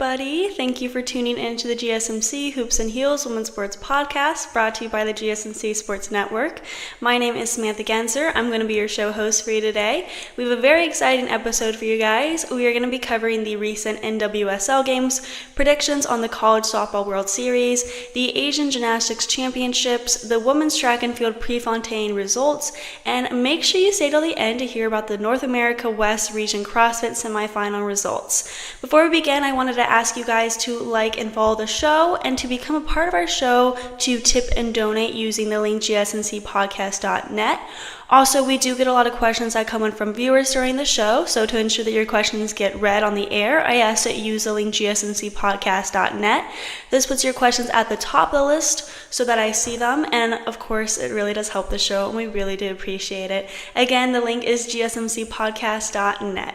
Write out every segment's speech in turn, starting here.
everybody. Thank you for tuning in to the GSMC Hoops and Heels Women's Sports Podcast, brought to you by the GSMC Sports Network. My name is Samantha Genzer. I'm going to be your show host for you today. We have a very exciting episode for you guys. We are going to be covering the recent NWSL games, predictions on the College Softball World Series, the Asian Gymnastics Championships, the Women's Track and Field Prefontaine results, and make sure you stay till the end to hear about the North America West Region CrossFit Semifinal results. Before we begin, I wanted to ask you guys to like and follow the show, and to become a part of our show to tip and donate using the link gsmcpodcast.net. Also, we do get a lot of questions that come in from viewers during the show, so to ensure that your questions get read on the air, I ask that you use the link gsmcpodcast.net. This puts your questions at the top of the list so that I see them, and of course, it really does help the show, and we really do appreciate it. Again, the link is gsmcpodcast.net.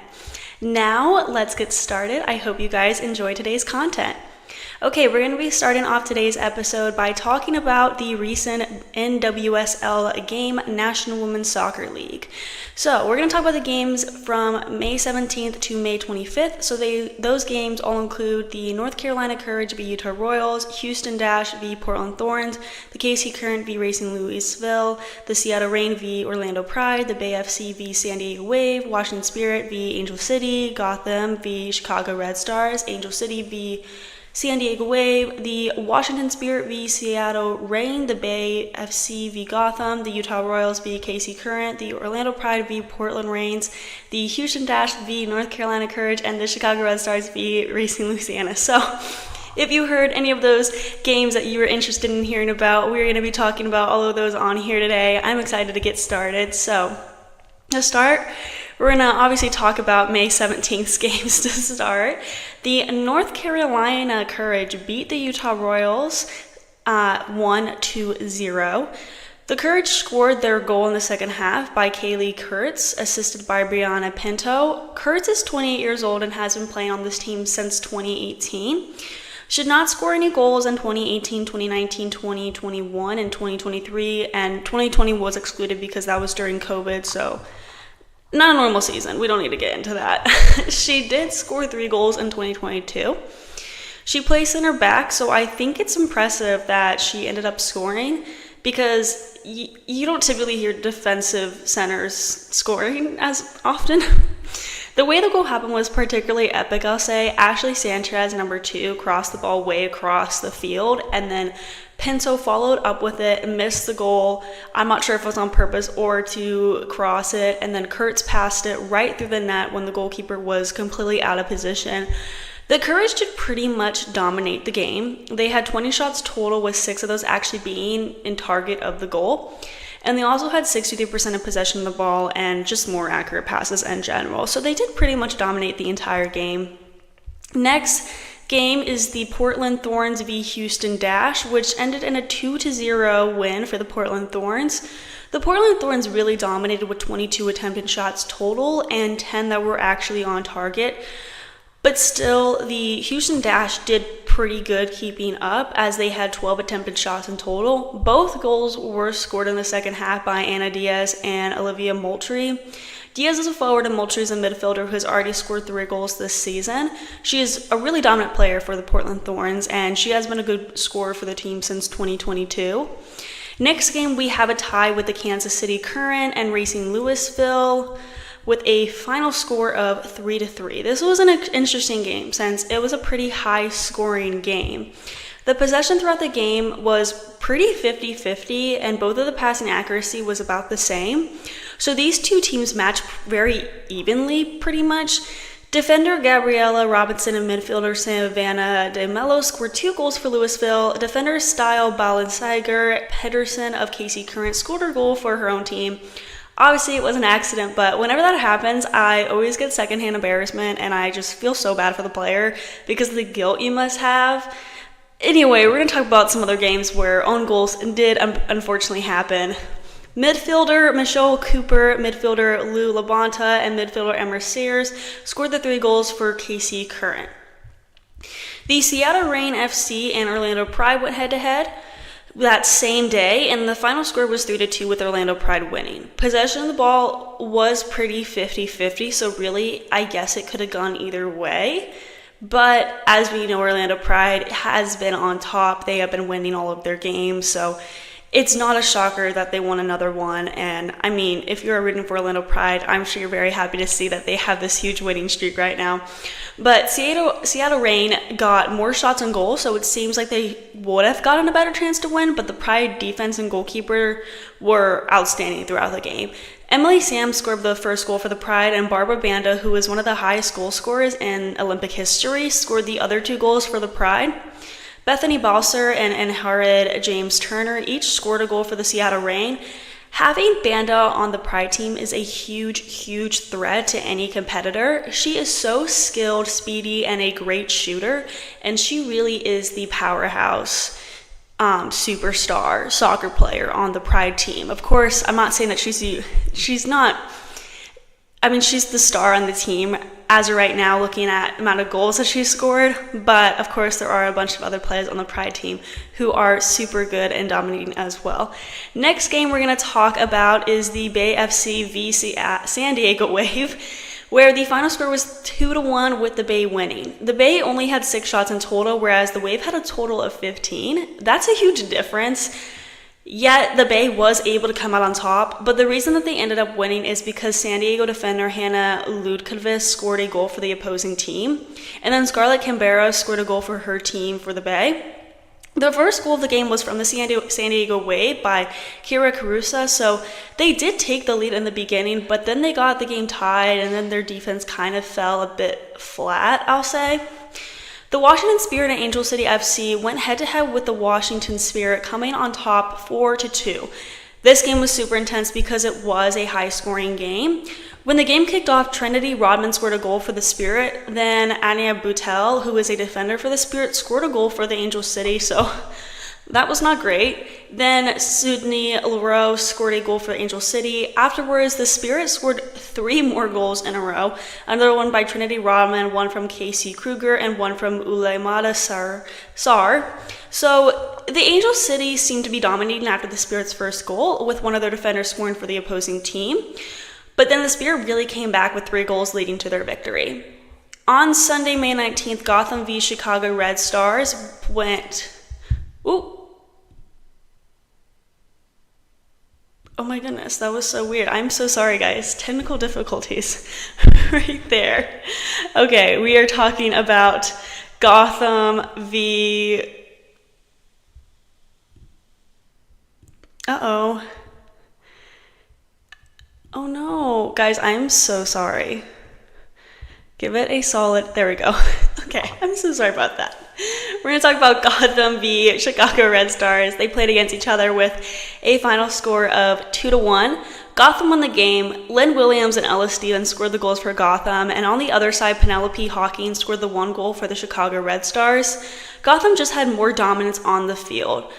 Now, let's get started. I hope you guys enjoy today's content. Okay, we're going to be starting off today's episode by talking about the recent NWSL game, National Women's Soccer League. So we're going to talk about the games from May 17th to May 25th. So those games all include the North Carolina Courage v. Utah Royals, Houston Dash v. Portland Thorns, the KC Current v. Racing Louisville, the Seattle Reign v. Orlando Pride, the Bay FC v. San Diego Wave, Washington Spirit v. Angel City, Gotham v. Chicago Red Stars, Angel City v. San Diego Wave, the Washington Spirit v. Seattle Reign, the Bay FC v. Gotham, the Utah Royals v. KC Current, the Orlando Pride v. Portland Reigns, the Houston Dash v. North Carolina Courage, and the Chicago Red Stars v. Racing Louisiana. So, if you heard any of those games that you were interested in hearing about, we're going to be talking about all of those on here today. I'm excited to get started. So, to start, we're going to obviously talk about May 17th's games to start. The North Carolina Courage beat the Utah Royals 1-0. The Courage scored their goal in the second half by Kaylee Kurtz, assisted by Brianna Pinto. Kurtz is 28 years old and has been playing on this team since 2018. She did not score any goals in 2018, 2019, 2021, and 2023, and 2020 was excluded because that was during COVID, so not a normal season. We don't need to get into that. She did score 3 goals in 2022. She plays center back, so I think it's impressive that she ended up scoring, because you don't typically hear defensive centers scoring as often. The way the goal happened was particularly epic, I'll say. Ashley Sanchez, number 2, crossed the ball way across the field, and then Pinto followed up with it and missed the goal. I'm not sure if it was on purpose or to cross it, and then Kurtz passed it right through the net when the goalkeeper was completely out of position. The Courage did pretty much dominate the game. They had 20 shots total, with 6 of those actually being in target of the goal. And they also had 63% of possession of the ball and just more accurate passes in general. So they did pretty much dominate the entire game. Next game is the Portland Thorns v. Houston Dash, which ended in a 2-0 win for the Portland Thorns. The Portland Thorns really dominated with 22 attempted shots total and 10 that were actually on target. But still, the Houston Dash did pretty good keeping up, as they had 12 attempted shots in total. Both goals were scored in the second half by Anna Diaz and Olivia Moultrie. Diaz is a forward and Moultrie is a midfielder who has already scored 3 goals this season. She is a really dominant player for the Portland Thorns, and she has been a good scorer for the team since 2022. Next game, we have a tie with the Kansas City Current and Racing Louisville, with a final score of 3-3. This was an interesting game since it was a pretty high-scoring game. The possession throughout the game was pretty 50-50, and both of the passing accuracy was about the same. So these two teams matched very evenly, pretty much. Defender Gabriella Robinson and midfielder Savannah DeMello scored 2 goals for Louisville. Defender Style Balansager Pedersen of KC Current scored her goal for her own team. Obviously, it was an accident, but whenever that happens, I always get secondhand embarrassment, and I just feel so bad for the player because of the guilt you must have. Anyway, we're going to talk about some other games where own goals did unfortunately happen. Midfielder Michelle Cooper, midfielder Lou Labonta, and midfielder Emma Sears scored the 3 goals for KC Current. The Seattle Reign FC and Orlando Pride went head-to-head that same day, and the final score was 3-2 with Orlando Pride winning. Possession of the ball was pretty 50-50, so really, I guess it could have gone either way. But as we know, Orlando Pride has been on top. They have been winning all of their games, so it's not a shocker that they won another one. And I mean, if you're rooting for Orlando Pride, I'm sure you're very happy to see that they have this huge winning streak right now. But Seattle Reign got more shots on goal, so it seems like they would have gotten a better chance to win, but the Pride defense and goalkeeper were outstanding throughout the game. Emily Sam scored the first goal for the Pride, and Barbara Banda, who is one of the highest goal scorers in Olympic history, scored the other 2 goals for the Pride. Bethany Balser and Harrod James Turner each scored a goal for the Seattle Reign. Having Banda on the Pride team is a huge threat to any competitor. She is so skilled, speedy, and a great shooter, and she really is the powerhouse superstar soccer player on the Pride team. Of course, I'm not saying that she's the star on the team as of right now, looking at the amount of goals that she's scored, but of course there are a bunch of other players on the Pride team who are super good and dominating as well. Next game we're going to talk about is the Bay FC v San Diego Wave, where the final score was 2-1 with the Bay winning. The Bay only had 6 shots in total, whereas the Wave had a total of 15. That's a huge difference. Yet the Bay was able to come out on top, but the reason that they ended up winning is because San Diego defender Hannah Ludkvist scored a goal for the opposing team, and then Scarlett Canberra scored a goal for her team for the Bay. The first goal of the game was from the San Diego Wave by Kira Carusa, so they did take the lead in the beginning, but then they got the game tied, and then their defense kind of fell a bit flat, I'll say. The Washington Spirit and Angel City FC went head-to-head with the Washington Spirit, coming on top 4-2. This game was super intense because it was a high-scoring game. When the game kicked off, Trinity Rodman scored a goal for the Spirit. Then Anya Boutel, who is a defender for the Spirit, scored a goal for the Angel City, so that was not great. Then Sydney Leroux scored a goal for Angel City. Afterwards, the Spirit scored 3 more goals in a row. Another one by Trinity Rodman, one from Casey Kruger, and one from Ulemata Sar. So the Angel City seemed to be dominating after the Spirit's first goal, with one of their defenders scoring for the opposing team. But then the Spirit really came back with 3 goals leading to their victory. On Sunday, May 19th, Gotham v Chicago Red Stars went... Ooh. Oh my goodness, that was so weird. I'm so sorry, guys. Technical difficulties right there. Okay, we are talking about Gotham v... Uh-oh. Oh no. Guys, I'm so sorry. Give it a solid... There we go. Okay, I'm so sorry about that. We're going to talk about Gotham v Chicago Red Stars. They played against each other with a final score of 2-1. Gotham won the game. Lynn Williams and Ella Stevens scored the goals for Gotham, and on the other side, Penelope Hawkins scored the 1 goal for the Chicago Red Stars. Gotham just had more dominance on the field.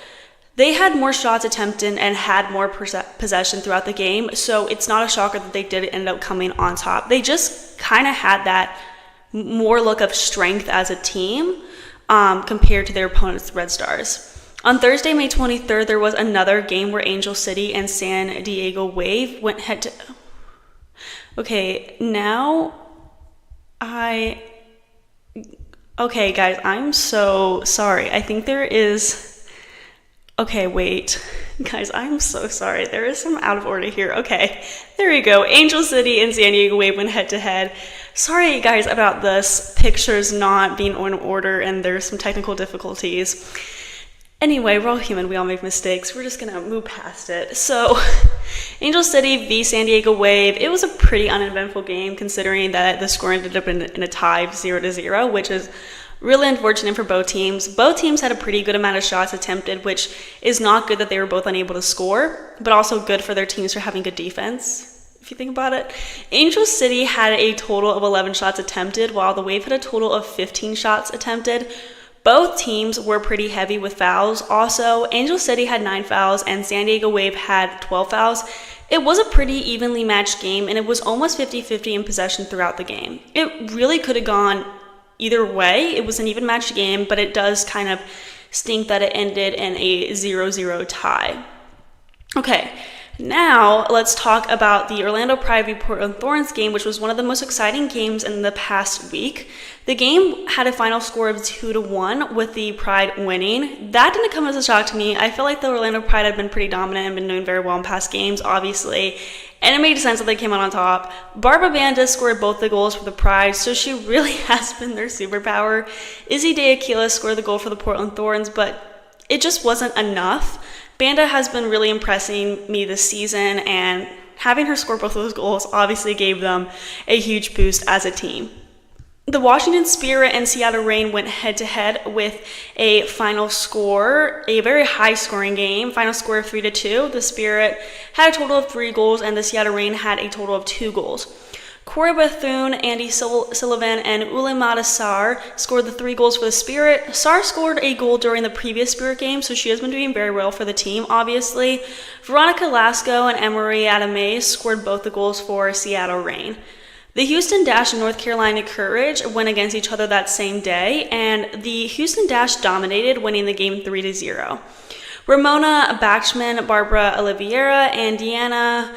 They had more shots attempted and had more possession throughout the game, so it's not a shocker that they did end up coming on top. They just kind of had that more look of strength as a team compared to their opponents, the Red Stars. On Thursday, May 23rd, there was another game where Angel City and San Diego Wave went head-to... Okay, Okay, guys, I'm so sorry. I think there is... Okay, wait. Guys, I'm so sorry. There is some out of order here. Okay, there we go. Angel City and San Diego Wave went head-to-head. Sorry, guys, about this. Pictures not being in order, and there's some technical difficulties. Anyway, we're all human. We all make mistakes. We're just going to move past it. So, Angel City v San Diego Wave. It was a pretty uneventful game, considering that the score ended up in a tie of 0-0, which is really unfortunate for both teams. Both teams had a pretty good amount of shots attempted, which is not good that they were both unable to score, but also good for their teams for having good defense, if you think about it. Angel City had a total of 11 shots attempted, while the Wave had a total of 15 shots attempted. Both teams were pretty heavy with fouls. Also, Angel City had 9 fouls, and San Diego Wave had 12 fouls. It was a pretty evenly matched game, and it was almost 50-50 in possession throughout the game. It really could have gone either way. It was an even matched game, but it does kind of stink that it ended in a 0-0 tie. Okay, Now, let's talk about the Orlando Pride v Portland Thorns game, which was one of the most exciting games in the past week. The game had a final score of 2-1 with the Pride winning. That didn't come as a shock to me. I feel like the Orlando Pride had been pretty dominant and been doing very well in past games, obviously, and it made sense that they came out on top. Barbara Banda scored both the goals for the Pride, so she really has been their superpower. Izzy De Aquila scored the goal for the Portland Thorns, but it just wasn't enough. Banda has been really impressing me this season, and having her score both of those goals obviously gave them a huge boost as a team. The Washington Spirit and Seattle Reign went head-to-head with a final score, a very high-scoring game, final score of 3-2. The Spirit had a total of 3 goals, and the Seattle Reign had a total of 2 goals. Corey Bethune, Andy Sullivan, and Ulimata Sarr scored the 3 goals for the Spirit. Sarr scored a goal during the previous Spirit game, so she has been doing very well for the team, obviously. Veronica Lasco and Emery Adame scored both the goals for Seattle Reign. The Houston Dash and North Carolina Courage went against each other that same day, and the Houston Dash dominated, winning the game 3-0. Ramona Bachman, Barbara Oliveira, and Deanna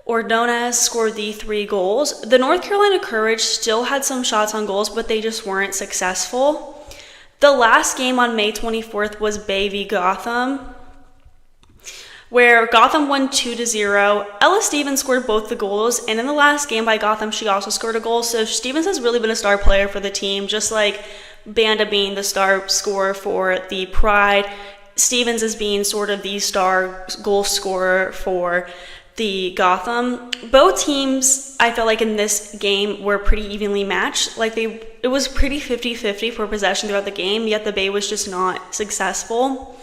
Ordonez scored the 3 goals. The North Carolina Courage still had some shots on goals, but they just weren't successful. The last game on May 24th was Bay v Gotham, where Gotham won 2-0. Ella Stevens scored both the goals, and in the last game by Gotham, she also scored a goal. So Stevens has really been a star player for the team, just like Banda being the star scorer for the Pride. Stevens is being sort of the star goal scorer for the Gotham. Both teams, I felt like in this game, were pretty evenly matched. It was pretty 50-50 for possession throughout the game, yet the Bay was just not successful.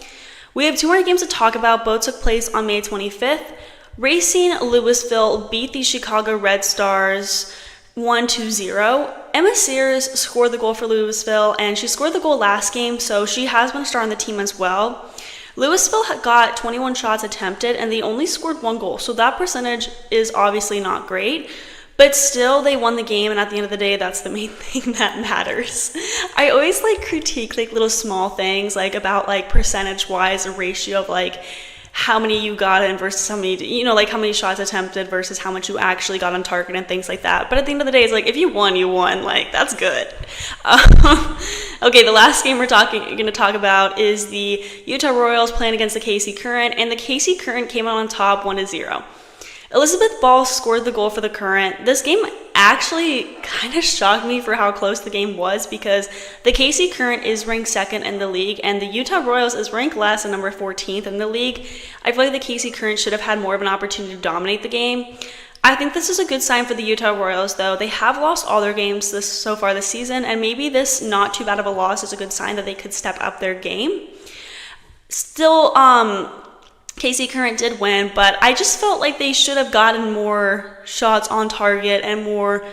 We have 2 more games to talk about. Both took place on May 25th. Racing Louisville beat the Chicago Red Stars 1-0. Emma Sears scored the goal for Louisville, and she scored the goal last game, so she has been a star on the team as well. Louisville got 21 shots attempted, and they only scored 1 goal, so that percentage is obviously not great. But still, they won the game, and at the end of the day, that's the main thing that matters. I always critique little small things, about percentage-wise, a ratio of how many you got in versus how many, how many shots attempted versus how much you actually got on target and things like that. But at the end of the day, it's if you won, you won. That's good. Okay, the last game we're going to talk about is the Utah Royals playing against the KC Current, and the KC Current came out on top 1-0. Elizabeth Ball scored the goal for the Current. This game actually kind of shocked me for how close the game was, because the KC Current is ranked 2nd in the league, and the Utah Royals is ranked last and number 14th in the league. I feel like the KC Current should have had more of an opportunity to dominate the game. I think this is a good sign for the Utah Royals, though. They have lost all their games so far this season, and maybe this not too bad of a loss is a good sign that they could step up their game. Still, KC Current did win, but I just felt like they should have gotten more shots on target and more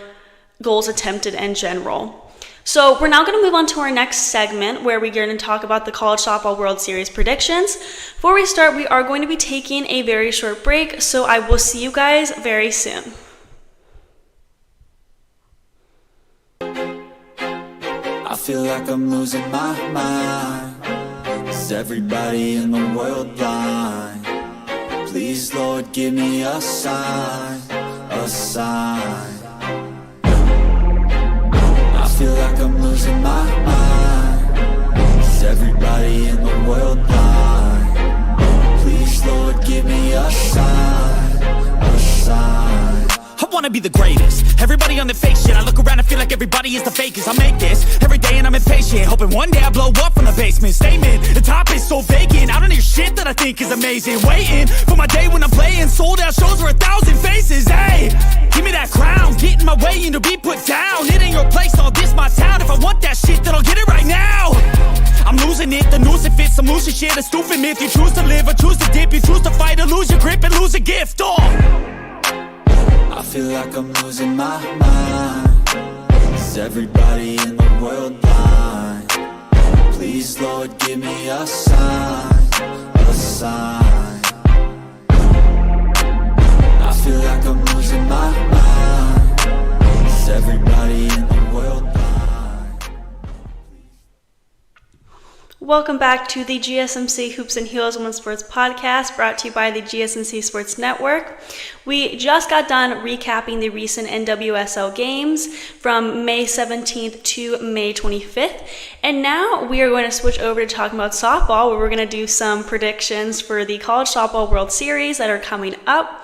goals attempted in general. So we're now going to move on to our next segment, where we're going to talk about the College Softball World Series predictions. Before we start, we are going to be taking a very short break, so I will see you guys very soon. I feel like I'm losing my mind. Is everybody in the world blind? Please, Lord, give me a sign, a sign. I feel like I'm losing my mind. Is everybody in the world blind? Please, Lord, give me a sign, a sign. I wanna be the greatest. Everybody on the fake shit. I look around and feel like everybody is the fakest. I make this every day and I'm impatient, hoping one day I blow up from the basement. Statement, the top is so vacant. I don't hear shit that I think is amazing. Waiting for my day when I'm playing sold out shows for 1,000 faces. Hey, give me that crown, get in my way and to be put down. It ain't your place, all this my town. If I want that shit, then I'll get it right now. I'm losing it, the noose it fits. I'm losing shit, a stupid myth. You choose to live or choose to dip. You choose to fight or lose your grip and lose a gift. I feel like I'm losing my mind. Is everybody in the world blind? Please, Lord, give me a sign, a sign. I feel like I'm losing my mind. Is everybody in the world blind? Welcome back to the GSMC Hoops and Heels Women's Sports Podcast, brought to you by the GSMC Sports Network. We just got done recapping the recent NWSL games from May 17th to May 25th, and now we are going to switch over to talking about softball, where we're going to do some predictions for the College Softball World Series that are coming up.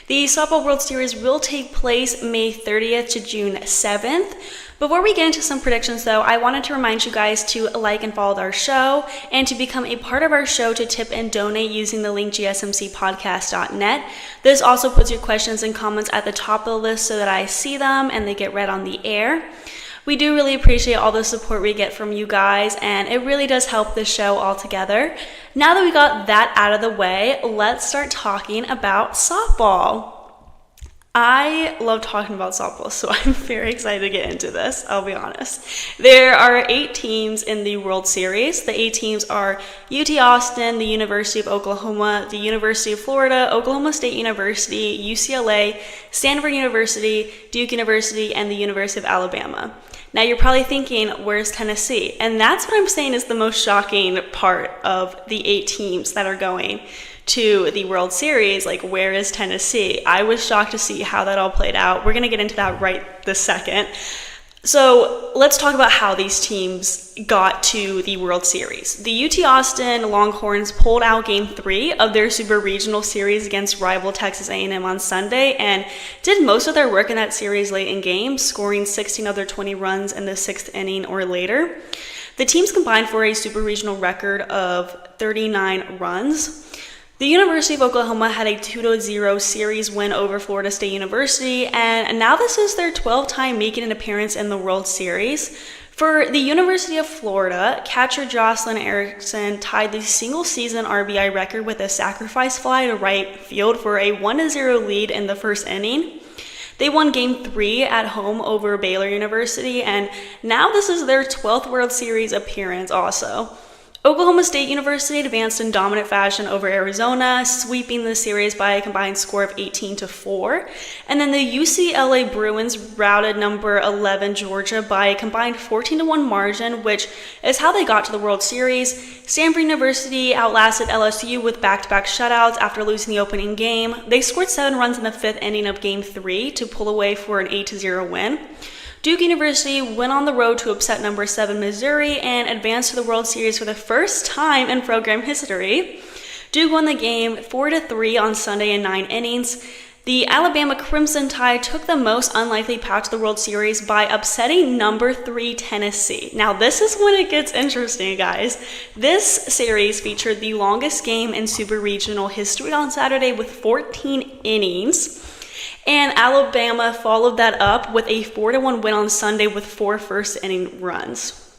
The Softball World Series will take place May 30th to June 7th. Before we get into some predictions, though, I wanted to remind you guys to like and follow our show and to become a part of our show to tip and donate using the link gsmcpodcast.net. This also puts your questions and comments at the top of the list so that I see them and they get read on the air. We do really appreciate all the support we get from you guys, and it really does help the show altogether. Now that we got that out of the way, let's start talking about softball. I love talking about softball, so I'm very excited to get into this, I'll be honest. There are 8 teams in the World Series. The 8 teams are UT Austin, the University of Oklahoma, the University of Florida, Oklahoma State University, UCLA, Stanford University, Duke University, and the University of Alabama. Now you're probably thinking, where's Tennessee? And that's what I'm saying is the most shocking part of the 8 teams that are going to the World Series. Like, where is Tennessee? I was shocked to see how that all played out. We're going to get into that right this second. So let's talk about how these teams got to the World Series. The UT Austin Longhorns pulled out Game 3 of their Super Regional Series against rival Texas A&M on Sunday and did most of their work in that series late in games, scoring 16 of their 20 runs in the 6th inning or later. The teams combined for a Super Regional record of 39 runs. The University of Oklahoma had a 2-0 series win over Florida State University, and now this is their 12th time making an appearance in the World Series. For the University of Florida, catcher Jocelyn Erickson tied the single-season RBI record with a sacrifice fly to right field for a 1-0 lead in the first inning. They won Game 3 at home over Baylor University, and now this is their 12th World Series appearance also. Oklahoma State University advanced in dominant fashion over Arizona, sweeping the series by a combined score of 18-4. And then the UCLA Bruins routed number 11 Georgia by a combined 14-1 margin, which is how they got to the World Series. Stanford University outlasted LSU with back-to-back shutouts after losing the opening game. They scored 7 runs in the 5th inning of Game 3 to pull away for an 8-0 win. Duke University went on the road to upset number 7 Missouri and advanced to the World Series for the first time in program history. Duke won the game 4-3 on Sunday in 9 innings. The Alabama Crimson Tide took the most unlikely path to the World Series by upsetting number 3 Tennessee. Now this is when it gets interesting, guys. This series featured the longest game in Super Regional history on Saturday with 14 innings. And Alabama followed that up with a 4-1 win on Sunday with 4 first-inning runs.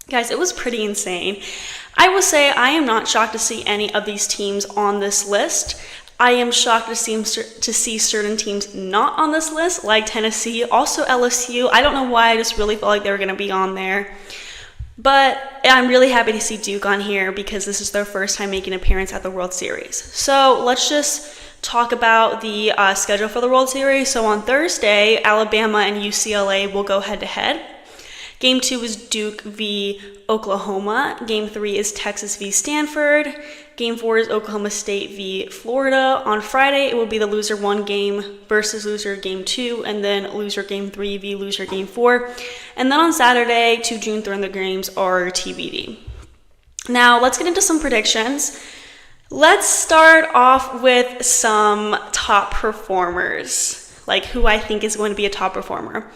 Guys, it was pretty insane. I will say I am not shocked to see any of these teams on this list. I am shocked to see certain teams not on this list, like Tennessee, also LSU. I don't know why, I just really felt like they were going to be on there. But I'm really happy to see Duke on here because this is their first time making an appearance at the World Series. So let's just talk about the schedule for the World Series. So on Thursday, Alabama and UCLA will go head-to-head. Game 2 is Duke v. Oklahoma. Game 3 is Texas v. Stanford. Game 4 is Oklahoma State v. Florida. On Friday, it will be the loser 1 game versus loser game 2, and then loser game 3 v. loser game 4. And then on Saturday, 2 June 3rd games are TBD. Now, let's get into some predictions. Let's start off with some top performers, like who I think is going to be a top performer.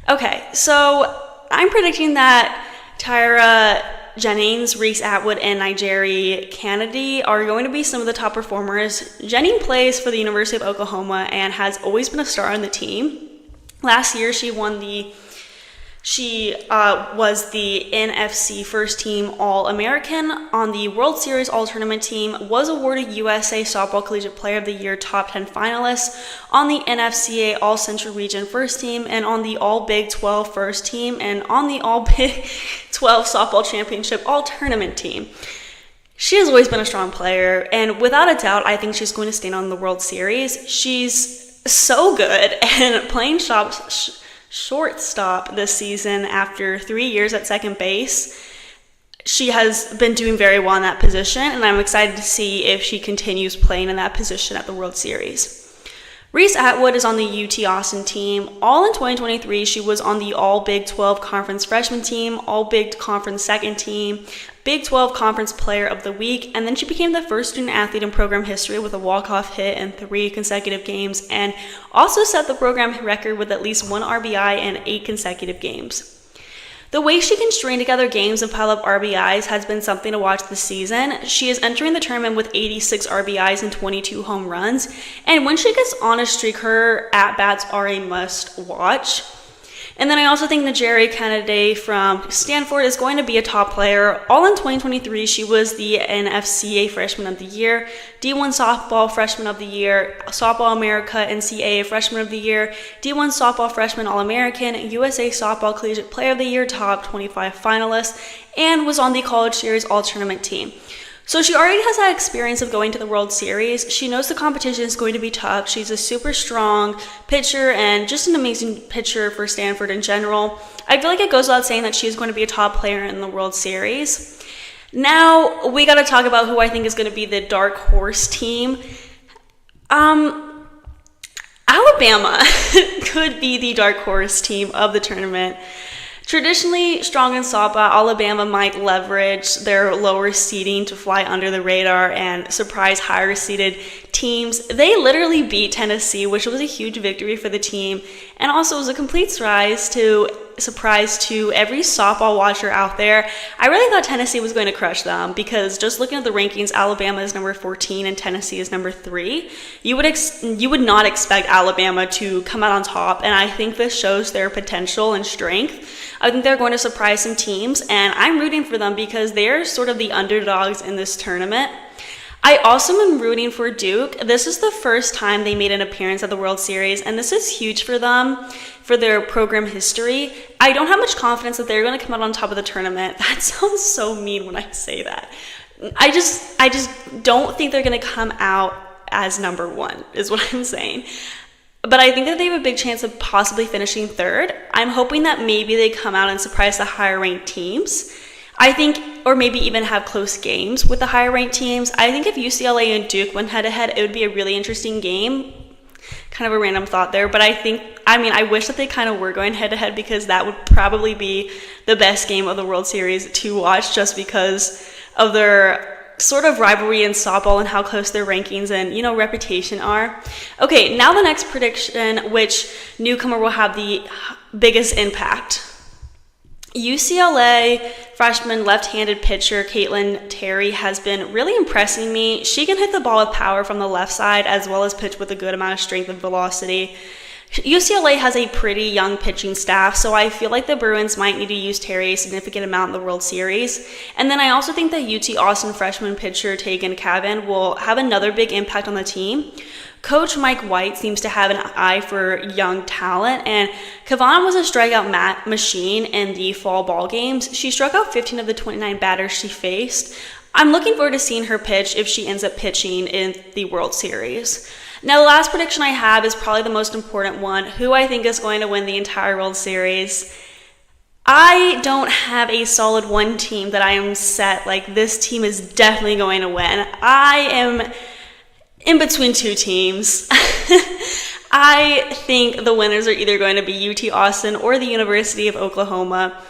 Okay, so I'm predicting that Tyra Jennings, Reese Atwood, and Nigeri Kennedy are going to be some of the top performers. Jennings plays for the University of Oklahoma and has always been a star on the team. Last year, she was the NFC First Team All-American on the World Series All-Tournament team, was awarded USA Softball Collegiate Player of the Year Top 10 finalist on the NFCA All-Central Region First Team and on the All-Big 12 First Team and on the All-Big 12 Softball Championship All-Tournament team. She has always been a strong player, and without a doubt, I think she's going to stand on the World Series. She's so good, and playing shortstop this season after 3 years at second base. she has been doing very well in that position, and I'm excited to see if she continues playing in that position at the World Series. Reese Atwood is on the UT Austin team. All in 2023, she was on the All Big 12 Conference Freshman team, All Big Conference Second team, Big 12 Conference Player of the Week, and then she became the first student athlete in program history with a walk-off hit in 3 consecutive games, and also set the program record with at least 1 RBI in 8 consecutive games. The way she can string together games and pile up RBIs has been something to watch this season. She is entering the tournament with 86 RBIs and 22 home runs, and when she gets on a streak, her at-bats are a must-watch. And then I also think Najeri Kennedy from Stanford is going to be a top player. All in 2023, she was the NFCA Freshman of the Year, D1 Softball Freshman of the Year, Softball America NCAA Freshman of the Year, D1 Softball Freshman All-American, USA Softball Collegiate Player of the Year, top 25 finalist, and was on the College Series All-Tournament team. So she already has that experience of going to the World Series. She knows the competition is going to be tough. She's a super strong pitcher and just an amazing pitcher for Stanford in general. I feel like it goes without saying that she's going to be a top player in the World Series. Now, we got to talk about who I think is going to be the dark horse team. Alabama could be the dark horse team of the tournament. Traditionally strong in softball, Alabama might leverage their lower seeding to fly under the radar and surprise higher seeded teams. They literally beat Tennessee, which was a huge victory for the team, and also was a complete surprise to every softball watcher out there. I really thought Tennessee was going to crush them because just looking at the rankings, Alabama is number 14 and Tennessee is number 3. You would not expect Alabama to come out on top, and I think this shows their potential and strength. I think they're going to surprise some teams, and I'm rooting for them because they're sort of the underdogs in this tournament. I also am rooting for Duke. This is the first time they made an appearance at the World Series, and this is huge for them, for their program history. I don't have much confidence that they're going to come out on top of the tournament. That sounds so mean when I say that. I just don't think they're going to come out as number 1, is what I'm saying. But I think that they have a big chance of possibly finishing 3rd. I'm hoping that maybe they come out and surprise the higher ranked teams. I think, or maybe even have close games with the higher ranked teams. I think if UCLA and Duke went head to head, it would be a really interesting game. Kind of a random thought there, but I wish that they kind of were going head to head because that would probably be the best game of the World Series to watch just because of their sort of rivalry in softball and how close their rankings and, reputation are. Okay, now the next prediction, which newcomer will have the biggest impact. UCLA freshman left-handed pitcher Caitlin Terry has been really impressing me. She can hit the ball with power from the left side as well as pitch with a good amount of strength and velocity. UCLA has a pretty young pitching staff, so I feel like the Bruins might need to use Terry a significant amount in the World Series. And then I also think that UT Austin freshman pitcher Tegan Cavan will have another big impact on the team. Coach Mike White seems to have an eye for young talent, and Cavan was a strikeout machine in the fall ball games. She struck out 15 of the 29 batters she faced. I'm looking forward to seeing her pitch if she ends up pitching in the World Series. Now, the last prediction I have is probably the most important one, who I think is going to win the entire World Series. I don't have a solid one team that I am set, like this team is definitely going to win. I am in between 2 teams. I think the winners are either going to be UT Austin or the University of Oklahoma.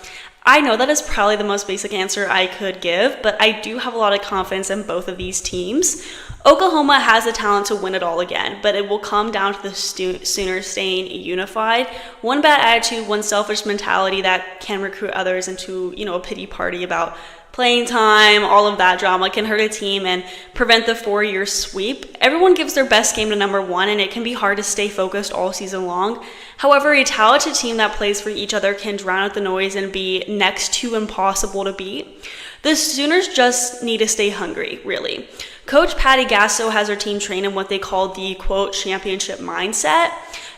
I know that is probably the most basic answer I could give, but I do have a lot of confidence in both of these teams. Oklahoma has the talent to win it all again, but it will come down to the Sooners staying unified. One bad attitude, one selfish mentality that can recruit others into, a pity party about playing time, all of that drama can hurt a team and prevent the 4-year sweep. Everyone gives their best game to number 1, and it can be hard to stay focused all season long. However, a talented team that plays for each other can drown out the noise and be next to impossible to beat. The Sooners just need to stay hungry, really. Coach Patty Gasso has her team trained in what they call the, quote, championship mindset.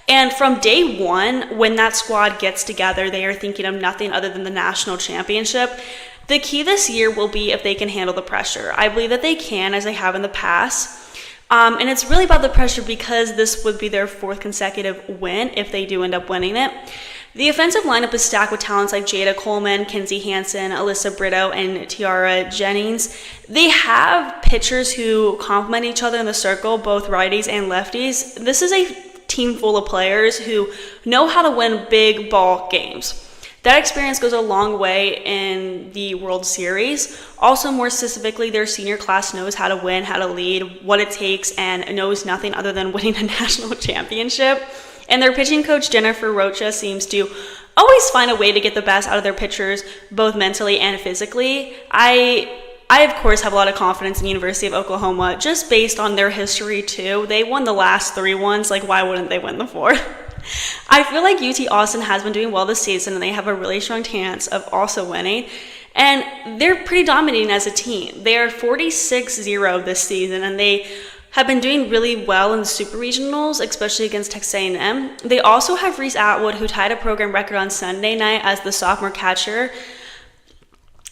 And from day 1, when that squad gets together, they are thinking of nothing other than the national championship. The key this year will be if they can handle the pressure. I believe that they can, as they have in the past. And it's really about the pressure because this would be their 4th consecutive win if they do end up winning it. The offensive lineup is stacked with talents like Jada Coleman, Kinsey Hansen, Alyssa Brito, and Tiara Jennings. They have pitchers who complement each other in the circle, both righties and lefties. This is a team full of players who know how to win big ball games. That experience goes a long way in the World Series. Also, more specifically, their senior class knows how to win, how to lead, what it takes, and knows nothing other than winning a national championship. And their pitching coach, Jennifer Rocha, seems to always find a way to get the best out of their pitchers, both mentally and physically. I of course, have a lot of confidence in the University of Oklahoma, just based on their history, too. They won the last 3 ones, like why wouldn't they win the 4th? I feel like UT Austin has been doing well this season, and they have a really strong chance of also winning. And they're pretty dominating as a team. They are 46-0 this season, and they have been doing really well in the super regionals, especially against Texas A&M. They also have Reese Atwood, who tied a program record on Sunday night as the sophomore catcher,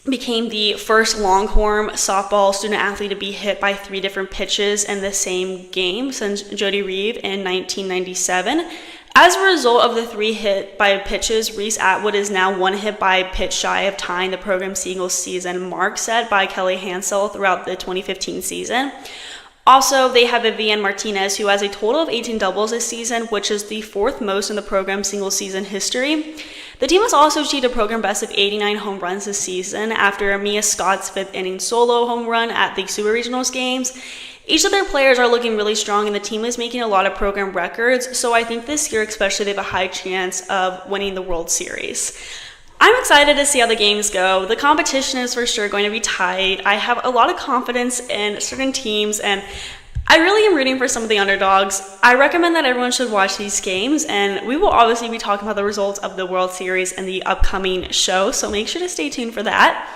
became the first Longhorn softball student athlete to be hit by 3 different pitches in the same game since Jody Reeve in 1997. As a result of the 3 hit by pitches, Reese Atwood is now 1 hit by pitch shy of tying the program single season mark set by Kelly Hansel throughout the 2015 season. Also, they have Vivian Martinez, who has a total of 18 doubles this season, which is the 4th most in the program's single season history. The team has also achieved a program best of 89 home runs this season after Mia Scott's 5th inning solo home run at the Super Regionals games. Each of their players are looking really strong, and the team is making a lot of program records, so I think this year especially they have a high chance of winning the World Series. I'm excited to see how the games go. The competition is for sure going to be tight. I have a lot of confidence in certain teams, and I really am rooting for some of the underdogs. I recommend that everyone should watch these games, and we will obviously be talking about the results of the World Series in the upcoming show, so make sure to stay tuned for that.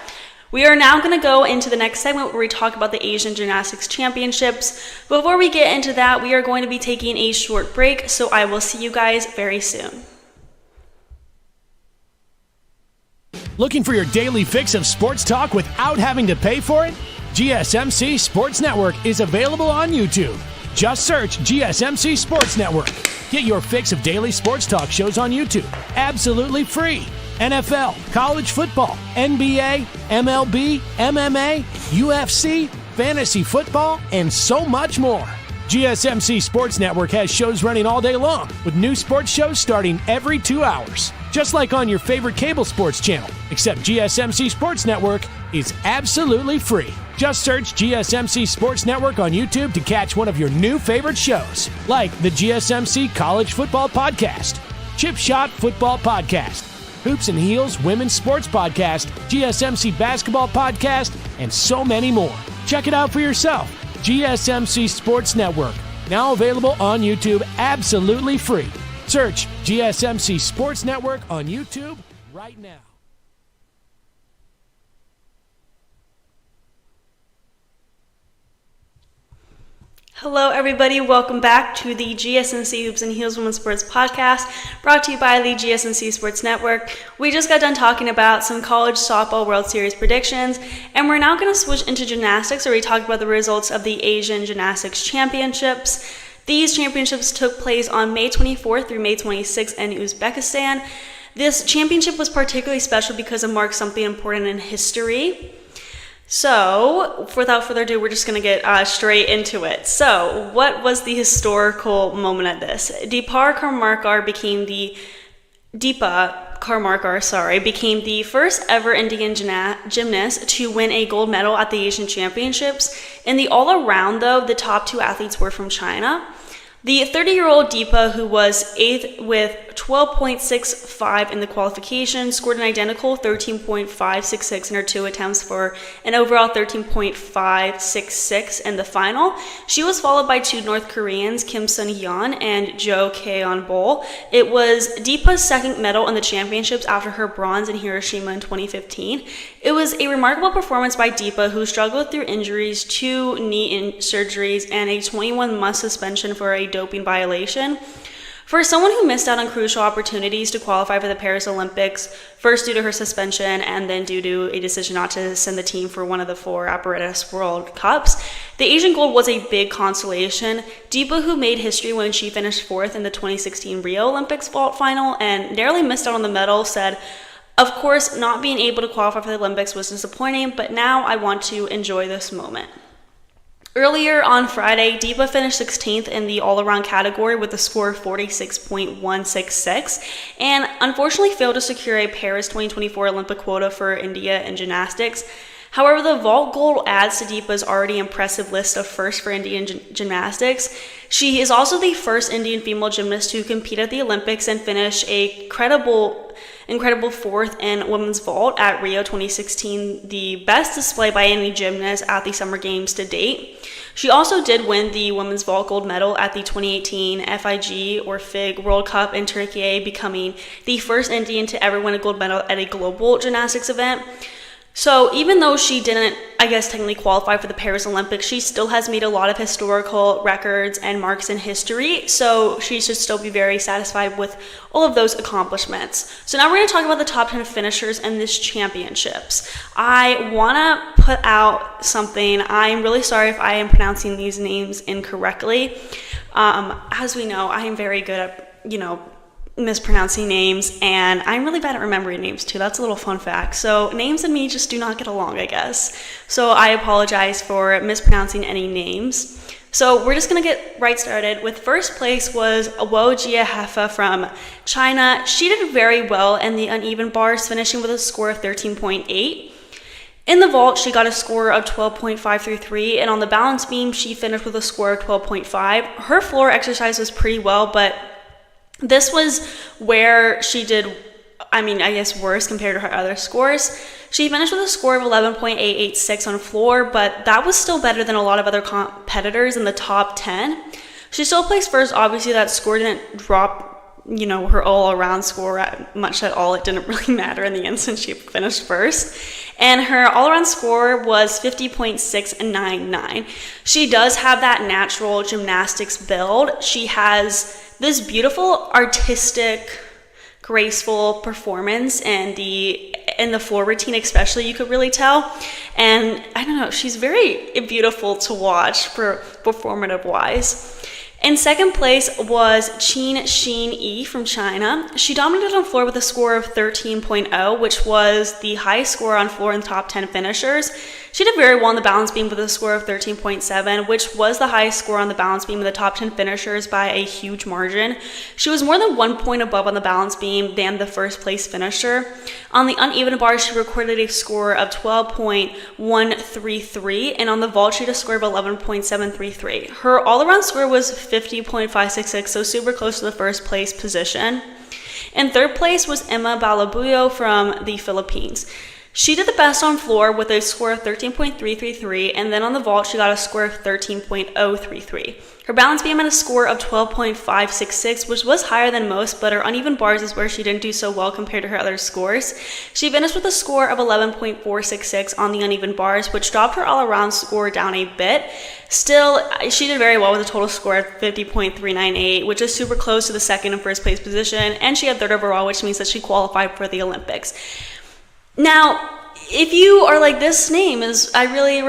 We are now going to go into the next segment where we talk about the Asian Gymnastics Championships. Before we get into that, we are going to be taking a short break, so I will see you guys very soon. Looking for your daily fix of sports talk without having to pay for it? GSMC Sports Network is available on YouTube. Just search GSMC Sports Network. Get your fix of daily sports talk shows on YouTube, absolutely free. NFL, college football, NBA, MLB, MMA, UFC, fantasy football, and so much more. GSMC Sports Network has shows running all day long, with new sports shows starting every 2 hours. Just like on your favorite cable sports channel, except GSMC Sports Network is absolutely free. Just search GSMC Sports Network on YouTube to catch one of your new favorite shows, like the GSMC College Football Podcast, Chip Shot Football Podcast, Hoops and Heels Women's Sports Podcast, GSMC Basketball Podcast, and so many more. Check it out for yourself. GSMC Sports Network, now available on YouTube absolutely free. Search GSMC Sports Network on YouTube right now. Hello everybody, welcome back to the GSMC Hoops and Heels Women's Sports Podcast, brought to you by the GSMC Sports Network. We just got done talking about some college softball World Series predictions, and we're now going to switch into gymnastics, where we talk about the results of the Asian Gymnastics Championships. These championships took place on May 24th through May 26th in Uzbekistan. This championship was particularly special because it marks something important in history. So, without further ado, we're just going to get straight into it. So, what was the historical moment at this? Dipa Karmakar became the first ever Indian gymnast to win a gold medal at the Asian Championships. In the all-around, though, the top 2 athletes were from China. The 30-year-old Dipa, who was 8th with 12.65 in the qualification, scored an identical 13.566 in her 2 attempts for an overall 13.566 in the final. She was followed by 2 North Koreans, Kim Sun-hyun and Jo Keon-bol. It was Dipa's 2nd medal in the championships after her bronze in Hiroshima in 2015. It was a remarkable performance by Dipa, who struggled through injuries, 2 knee surgeries, and a 21-month suspension for a doping violation. For someone who missed out on crucial opportunities to qualify for the Paris Olympics, first due to her suspension and then due to a decision not to send the team for one of the 4 apparatus World Cups, The Asian gold was a big consolation. Dipa, who made history when she finished 4th in the 2016 Rio Olympics vault final and narrowly missed out on the medal, said, "Of course, not being able to qualify for the Olympics was disappointing, but now I want to enjoy this moment." Earlier on Friday, Dipa finished 16th in the all-around category with a score of 46.166 and unfortunately failed to secure a Paris 2024 Olympic quota for India in gymnastics. However, the vault gold adds to Dipa's already impressive list of firsts for Indian gymnastics. She is also the first Indian female gymnast to compete at the Olympics and finish a incredible 4th in women's vault at Rio 2016, the best display by any gymnast at the Summer Games to date. She also did win the women's vault gold medal at the 2018 FIG World Cup in Turkey, becoming the first Indian to ever win a gold medal at a global gymnastics event. So even though she didn't, technically qualify for the Paris Olympics, she still has made a lot of historical records and marks in history. So she should still be very satisfied with all of those accomplishments. So now we're going to talk about the top 10 finishers in this championships. I want to put out something. I'm really sorry if I am pronouncing these names incorrectly. As we know, I am very good at, mispronouncing names, and I'm really bad at remembering names too. That's a little fun fact. So names and me just do not get along, I guess. So I apologize for mispronouncing any names. So we're just gonna get right started. With first place was Wo Jiehefa from China. She did very well in the uneven bars, finishing with a score of 13.8. In the vault, she got a score of 12.533, and on the balance beam, she finished with a score of 12.5. Her floor exercise was pretty well, but this was where she did, worse compared to her other scores. She finished with a score of 11.886 on floor, but that was still better than a lot of other competitors in the top 10. She still placed first. Obviously, that score didn't drop, her all-around score much at all. It didn't really matter in the end since she finished first. And her all-around score was 50.699. She does have that natural gymnastics build. She has this beautiful, artistic, graceful performance in the floor routine, especially, you could really tell. And I don't know, she's very beautiful to watch for performative wise. In second place was Qin Xin Yi from China. She dominated on floor with a score of 13.0, which was the highest score on floor in the top 10 finishers. She did very well on the balance beam with a score of 13.7, which was the highest score on the balance beam in the top 10 finishers by a huge margin. She was more than 1 point above on the balance beam than the first place finisher. On the uneven bar, she recorded a score of 12.133, and on the vault, she had a score of 11.733. Her all-around score was 50.566, so super close to the first place position. In third place was Emma Balabuyo from the Philippines. She did the best on floor with a score of 13.333, and then on the vault, she got a score of 13.033. Her balance beam had a score of 12.566, which was higher than most, but her uneven bars is where she didn't do so well compared to her other scores. She finished with a score of 11.466 on the uneven bars, which dropped her all-around score down a bit. Still, she did very well with a total score of 50.398, which is super close to the second and first place position, and she had third overall, which means that she qualified for the Olympics. Now, if you are like, this name is, I really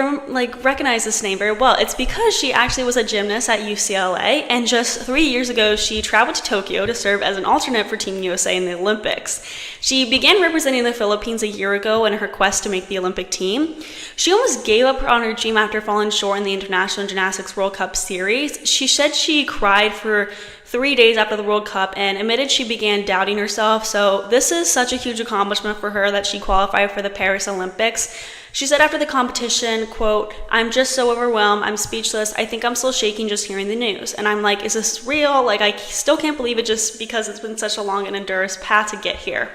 recognize this name very well, it's because she actually was a gymnast at UCLA, and just 3 years ago, she traveled to Tokyo to serve as an alternate for Team USA in the Olympics. She began representing the Philippines a year ago in her quest to make the Olympic team. She almost gave up on her dream after falling short in the International Gymnastics World Cup Series. She said she cried for 3 days after the World Cup and admitted she began doubting herself. So this is such a huge accomplishment for her that she qualified for the Paris Olympics. She said after the competition, quote, "I'm just so overwhelmed. I'm speechless. I think I'm still shaking just hearing the news." And I'm like, is this real? I still can't believe it just because it's been such a long and endurance path to get here.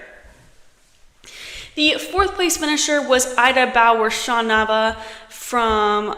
The fourth place finisher was Ida Bauer-Shanava from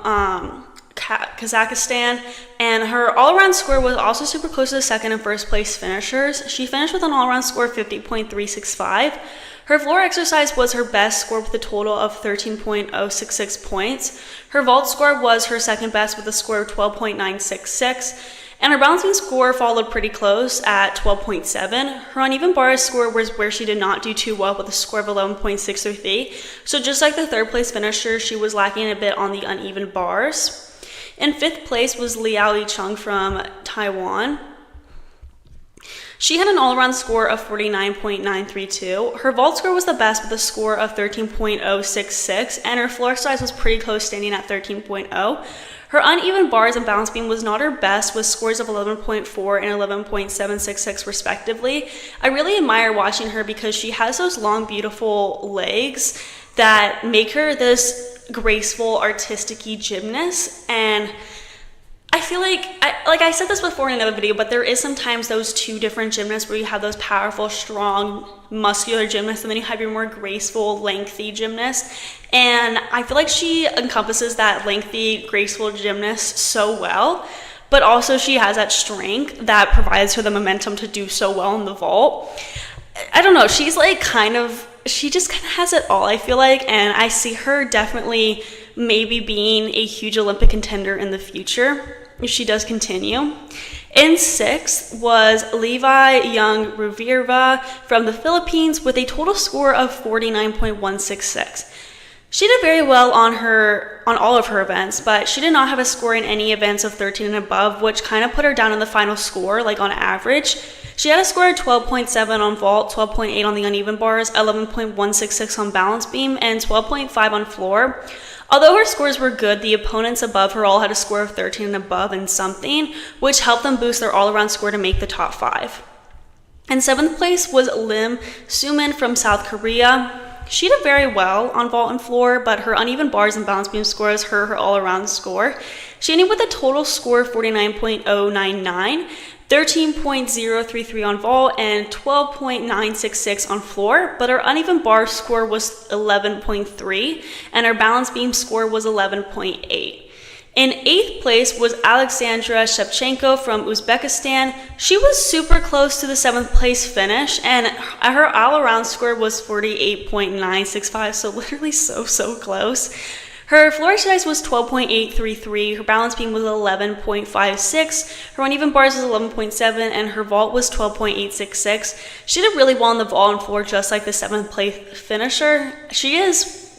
Kazakhstan, and her all-around score was also super close to the second and first place finishers. She finished with an all-around score of 50.365. Her floor exercise was her best score with a total of 13.066 points. Her vault score was her second best with a score of 12.966. And her balancing score followed pretty close at 12.7. Her uneven bars score was where she did not do too well with a score of 11.633. So just like the third place finisher, she was lacking a bit on the uneven bars. In 5th place was Liao Chung from Taiwan. She had an all-around score of 49.932. Her vault score was the best with a score of 13.066, and her floor exercise was pretty close, standing at 13.0. Her uneven bars and balance beam was not her best, with scores of 11.4 and 11.766 respectively. I really admire watching her because she has those long, beautiful legs that make her this graceful, artistic-y gymnast, and I feel like I said this before in another video, but there is sometimes those two different gymnasts where you have those powerful, strong, muscular gymnasts, and then you have your more graceful, lengthy gymnast. And I feel like she encompasses that lengthy, graceful gymnast so well, but also she has that strength that provides her the momentum to do so well in the vault. I don't know, she just kind of has it all, I feel like, and I see her definitely maybe being a huge Olympic contender in the future if she does continue. In 6th was Levi Young Ruvirva from the Philippines with a total score of 49.166. She did very well on all of her events, but she did not have a score in any events of 13 and above, which kind of put her down in the final score, on average. She had a score of 12.7 on vault, 12.8 on the uneven bars, 11.166 on balance beam, and 12.5 on floor. Although her scores were good, the opponents above her all had a score of 13 and above and something, which helped them boost their all-around score to make the top 5. In 7th place was Lim Sumin from South Korea. She did very well on vault and floor, but her uneven bars and balance beam scores her all-around score. She ended with a total score of 49.099, 13.033 on vault, and 12.966 on floor, but her uneven bar score was 11.3, and her balance beam score was 11.8. In 8th place was Alexandra Shevchenko from Uzbekistan. She was super close to the 7th place finish, and her all-around score was 48.965, so literally so close. Her floor exercise was 12.833, her balance beam was 11.56, her uneven bars was 11.7, and her vault was 12.866. She did really well on the vault and floor, just like the 7th place finisher. She's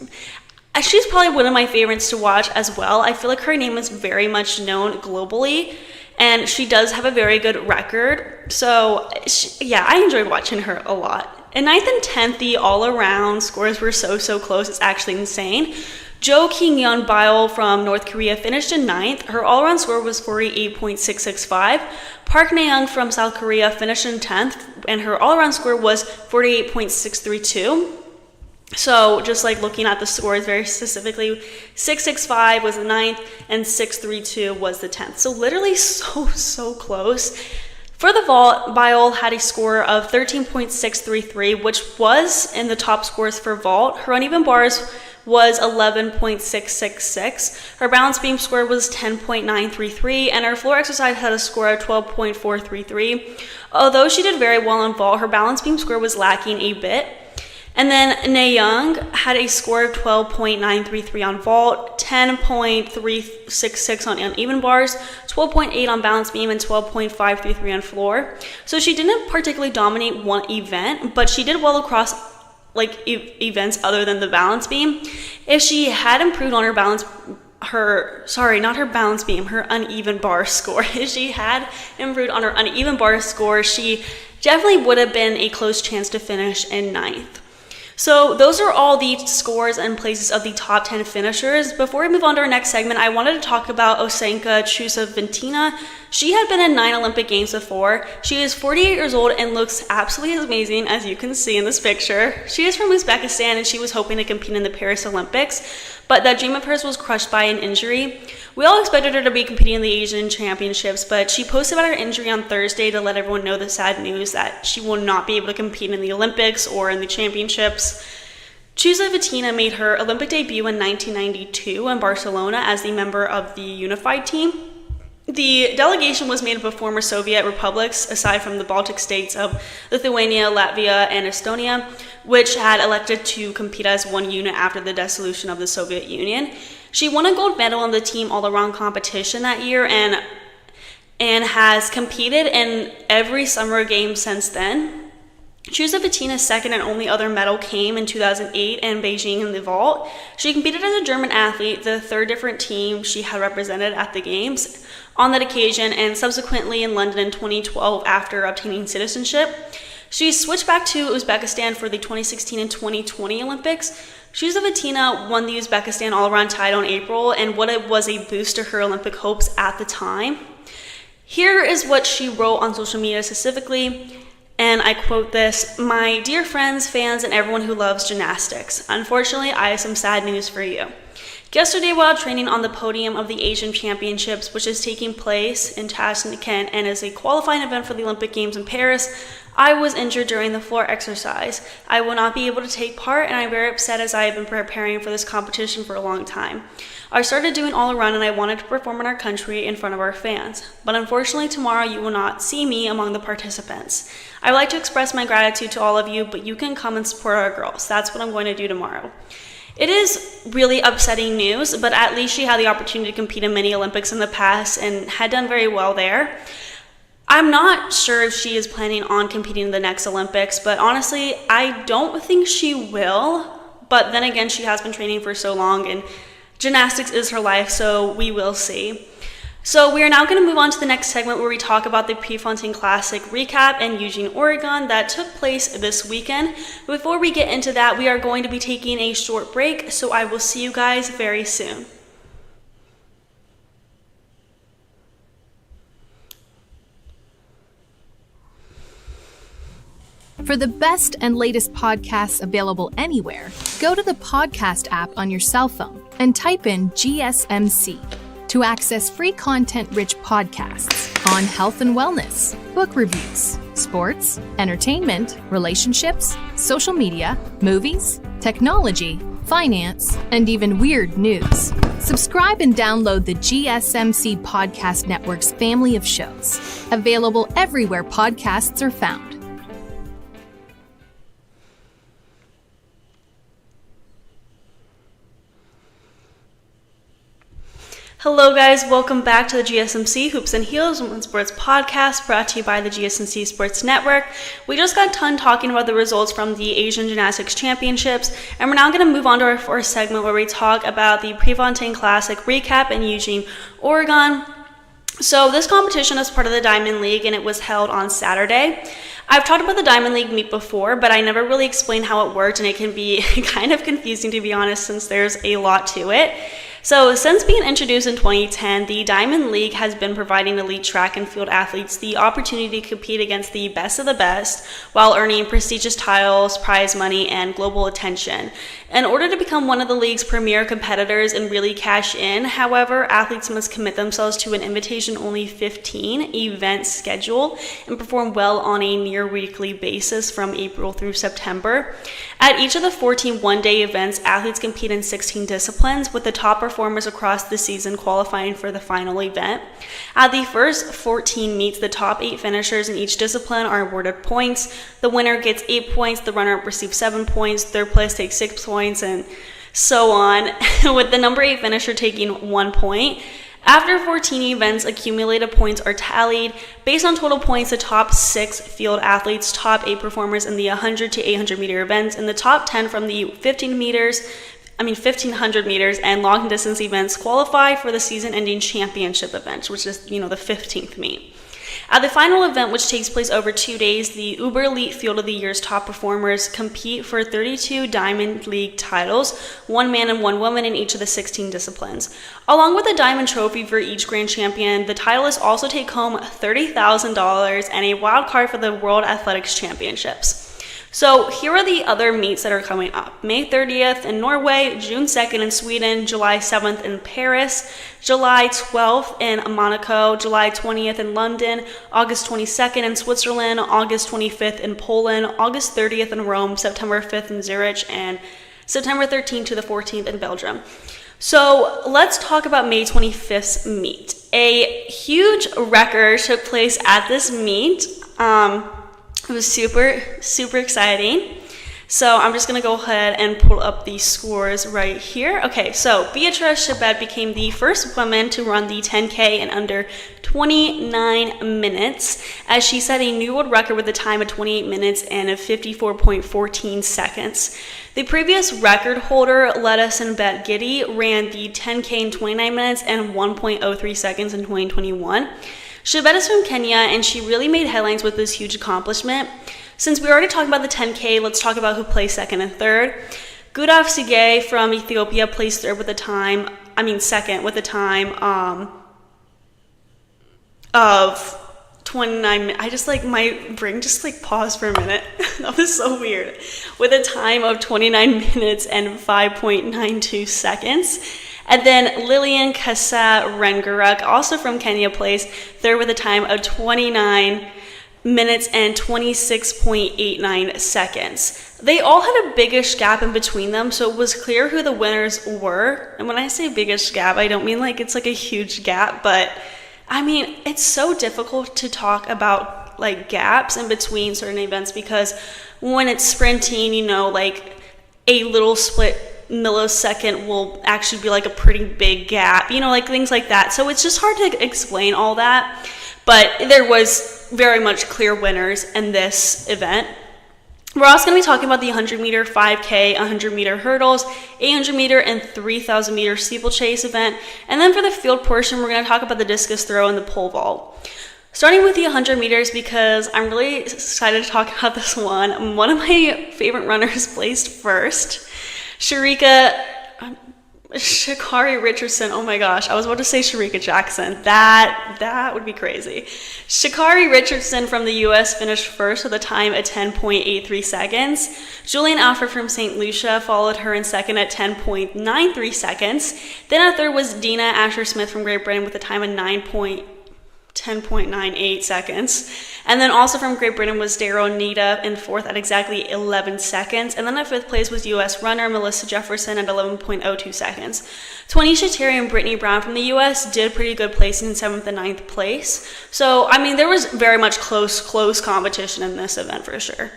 probably one of my favorites to watch as well. I feel like her name is very much known globally, and she does have a very good record. So, I enjoyed watching her a lot. In 9th and 10th, the all-around scores were so close. It's actually insane. Jo Kyung-yeon Byul from North Korea finished in 9th. Her all-around score was 48.665. Park Na-young from South Korea finished in 10th, and her all-around score was 48.632. So just looking at the scores very specifically, 665 was the 9th, and 632 was the 10th. So literally so close. For the vault, Byul had a score of 13.633, which was in the top scores for vault. Her uneven bars was 11.666. Her balance beam score was 10.933, and her floor exercise had a score of 12.433. Although she did very well on vault, her balance beam score was lacking a bit. And then Na-young had a score of 12.933 on vault, 10.366 on uneven bars, 12.8 on balance beam, and 12.533 on floor. So she didn't particularly dominate one event, but she did well across events other than the balance beam. If she had improved on her uneven bar score. If she had improved on her uneven bar score, she definitely would have been a close chance to finish in 9th. So those are all the scores and places of the top 10 finishers. Before we move on to our next segment, I wanted to talk about Osenka Chusovitina. She had been in 9 Olympic Games before. She is 48 years old and looks absolutely amazing, as you can see in this picture. She is from Uzbekistan, and she was hoping to compete in the Paris Olympics, but that dream of hers was crushed by an injury. We all expected her to be competing in the Asian Championships, but she posted about her injury on Thursday to let everyone know the sad news that she will not be able to compete in the Olympics or in the Championships. Chusovitina made her Olympic debut in 1992 in Barcelona as the member of the unified team. The delegation was made up of former Soviet republics, aside from the Baltic states of Lithuania, Latvia, and Estonia, which had elected to compete as one unit after the dissolution of the Soviet Union. She won a gold medal in the team all-around competition that year and has competed in every summer game since then. Uzbekistana's second and only other medal came in 2008 in Beijing in the vault. She competed as a German athlete, the third different team she had represented at the Games on that occasion, and subsequently in London in 2012 after obtaining citizenship. She switched back to Uzbekistan for the 2016 and 2020 Olympics. Uzbekistan won the Uzbekistan all-around title in April, and what it was a boost to her Olympic hopes at the time. Here is what she wrote on social media specifically. And I quote this: "My dear friends, fans, and everyone who loves gymnastics, unfortunately, I have some sad news for you. Yesterday, while training on the podium of the Asian Championships, which is taking place in Tashkent and is a qualifying event for the Olympic Games in Paris, I was injured during the floor exercise. I will not be able to take part, and I'm very upset as I have been preparing for this competition for a long time. I started doing all around and I wanted to perform in our country in front of our fans. But unfortunately, tomorrow you will not see me among the participants. I would like to express my gratitude to all of you, but you can come and support our girls. That's what I'm going to do tomorrow." It is really upsetting news, but at least she had the opportunity to compete in many Olympics in the past and had done very well there. I'm not sure if she is planning on competing in the next Olympics, but honestly, I don't think she will. But then again, she has been training for so long, and gymnastics is her life, so we will see. So we are now going to move on to the next segment where we talk about the Prefontaine Classic recap in Eugene, Oregon that took place this weekend. Before we get into that, we are going to be taking a short break, so I will see you guys very soon. For the best and latest podcasts available anywhere, go to the podcast app on your cell phone and type in GSMC to access free content-rich podcasts on health and wellness, book reviews, sports, entertainment, relationships, social media, movies, technology, finance, and even weird news. Subscribe and download the GSMC Podcast Network's family of shows, available everywhere podcasts are found. Hello guys, welcome back to the GSMC Hoops and Heels Women's Sports Podcast, brought to you by the GSMC Sports Network. We just got done talking about the results from the Asian Gymnastics Championships, and we're now going to move on to our first segment where we talk about the Prefontaine Classic recap in Eugene, Oregon. So this competition is part of the Diamond League, and it was held on Saturday. I've talked about the Diamond League meet before, but I never really explained how it worked, and it can be kind of confusing, to be honest, since there's a lot to it. So since being introduced in 2010, the Diamond League has been providing elite track and field athletes the opportunity to compete against the best of the best while earning prestigious titles, prize money, and global attention. In order to become one of the league's premier competitors and really cash in, however, athletes must commit themselves to an invitation-only 15 event schedule and perform well on a near-weekly basis from April through September. At each of the 14 one-day events, athletes compete in 16 disciplines, with the top performers across the season qualifying for the final event. At the first 14 meets, the top 8 finishers in each discipline are awarded points. The winner gets 8 points, the runner-up receives 7 points, third place takes 6 points, and so on, with the number 8 finisher taking 1 point. After 14 events, accumulated points are tallied. Based on total points, the top 6 field athletes, top 8 performers in the 100 to 800 meter events, and the top 10 from the 1500 meters and long distance events qualify for the season-ending championship event, which is, the 15th meet. At the final event, which takes place over 2 days, the Uber Elite Field of the Year's top performers compete for 32 Diamond League titles, 1 man and 1 woman in each of the 16 disciplines. Along with a diamond trophy for each grand champion, the titleists also take home $30,000 and a wild card for the World Athletics Championships. So here are the other meets that are coming up. May 30th in Norway, June 2nd in Sweden, July 7th in Paris, July 12th in Monaco, July 20th in London, August 22nd in Switzerland, August 25th in Poland, August 30th in Rome, September 5th in Zurich, and September 13th to the 14th in Belgium. So let's talk about May 25th's meet. A huge record took place at this meet. It was super, super exciting. So I'm just going to go ahead and pull up the scores right here. Okay, so Beatrice Chebet became the first woman to run the 10K in under 29 minutes, as she set a new world record with a time of 28 minutes and 54.14 seconds. The previous record holder, Ledison Bet Giddy, ran the 10K in 29 minutes and 1.03 seconds in 2021. Chebet is from Kenya, and she really made headlines with this huge accomplishment. Since we already talked about the 10K, let's talk about who placed second and third. Gudaf Sige from Ethiopia placed second with a time of 29 minutes. My brain just paused for a minute. That was so weird. With a time of 29 minutes and 5.92 seconds. And then Lillian Kasa Rengaruk, also from Kenya, placed third with a time of 29 minutes and 26.89 seconds. They all had a biggish gap in between them, so it was clear who the winners were. And when I say biggish gap, I don't mean it's a huge gap, but it's so difficult to talk about gaps in between certain events, because when it's sprinting, a little split millisecond will actually be a pretty big gap, things like that. So it's just hard to explain all that, but there was very much clear winners in this event. We're also going to be talking about the 100 meter, 5K, 100 meter hurdles, 800 meter, and 3,000 meter steeplechase event. And then for the field portion, we're going to talk about the discus throw and the pole vault. Starting with the 100 meters, because I'm really excited to talk about this one. One of my favorite runners placed first. Sha'Carri Richardson, oh my gosh, I was about to say Sharika Jackson. That would be crazy. Sha'Carri Richardson from the US finished first with a time at 10.83 seconds. Julian Alfred from St. Lucia followed her in second at 10.93 seconds. Then at third was Dina Asher-Smith from Great Britain with a time of 10.98 seconds. And then also from Great Britain was Darrow Nita in fourth at exactly 11 seconds. And then at fifth place was US runner Melissa Jefferson at 11.02 seconds. Twanisha Terry and Brittany Brown from the US did pretty good placing in 7th and 9th place. So, there was very much close competition in this event for sure.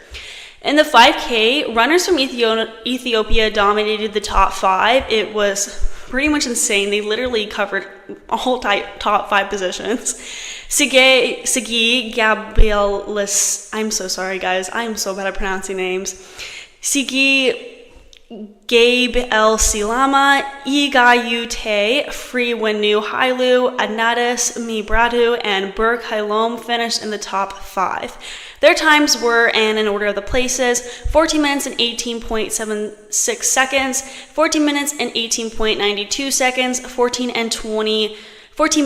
In the 5K, runners from Ethiopia dominated the top 5. It was pretty much insane. They literally covered all top 5 positions. Sigi Gabrielis, I'm so sorry guys, I'm so bad at pronouncing names. Sigi Gabe El Silama, Igayute, Freewinu Hailu, Anatis Mibradu, and Burke Hailom finished in the top 5. Their times were, and in order of the places, 14 minutes and 18.76 seconds, 14 minutes and 18.92 seconds, 14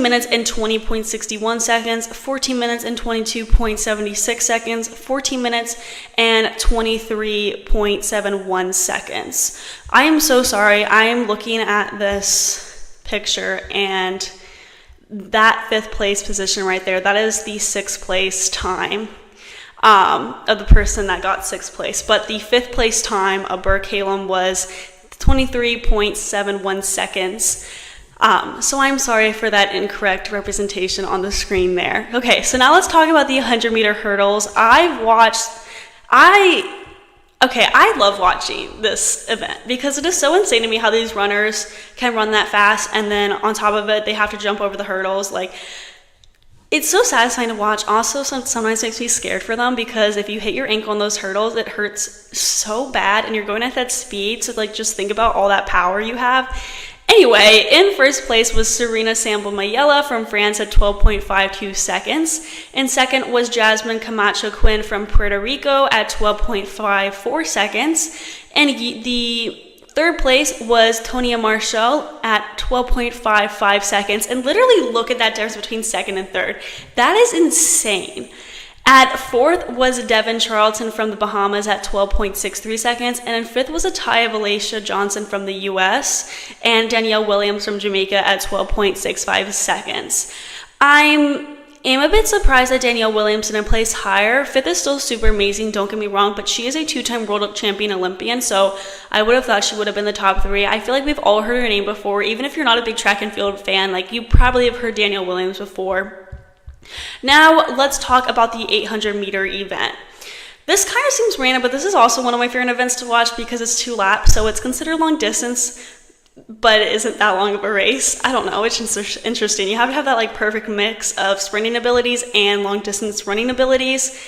minutes and 20.61 seconds, 14 minutes and 22.76 seconds, 14 minutes and 23.71 seconds. I am so sorry. I am looking at this picture, and that 5th place position right there, that is the 6th place time of the person that got 6th place. But the 5th place time of Burke Halem was 23.71 seconds. So I'm sorry for that incorrect representation on the screen there. Okay, so now let's talk about the 100 meter hurdles. I love watching this event because it is so insane to me how these runners can run that fast, and then on top of it, they have to jump over the hurdles. It's so satisfying to watch. Also, sometimes makes me scared for them, because if you hit your ankle on those hurdles, it hurts so bad, and you're going at that speed. So just think about all that power you have. Anyway, in first place was Serena Sambo Mayella from France at 12.52 seconds. In second was Jasmine Camacho Quinn from Puerto Rico at 12.54 seconds. And the third place was Tonia Marshall at 12.55 seconds. And literally look at that difference between second and third. That is insane. At fourth was Devin Charlton from the Bahamas at 12.63 seconds, and in fifth was a tie of Alicia Johnson from the US and Danielle Williams from Jamaica at 12.65 seconds. I am a bit surprised that Danielle Williams didn't place higher. Fifth is still super amazing, don't get me wrong, but she is a 2-time world champion Olympian, so I would have thought she would have been the top 3. I feel like we've all heard her name before. Even if you're not a big track and field fan, you probably have heard Danielle Williams before. Now, let's talk about the 800 meter event. This kind of seems random, but this is also one of my favorite events to watch because it's 2 laps, so it's considered long distance, but it isn't that long of a race. I don't know, it's just interesting. You have to have that like perfect mix of sprinting abilities and long distance running abilities.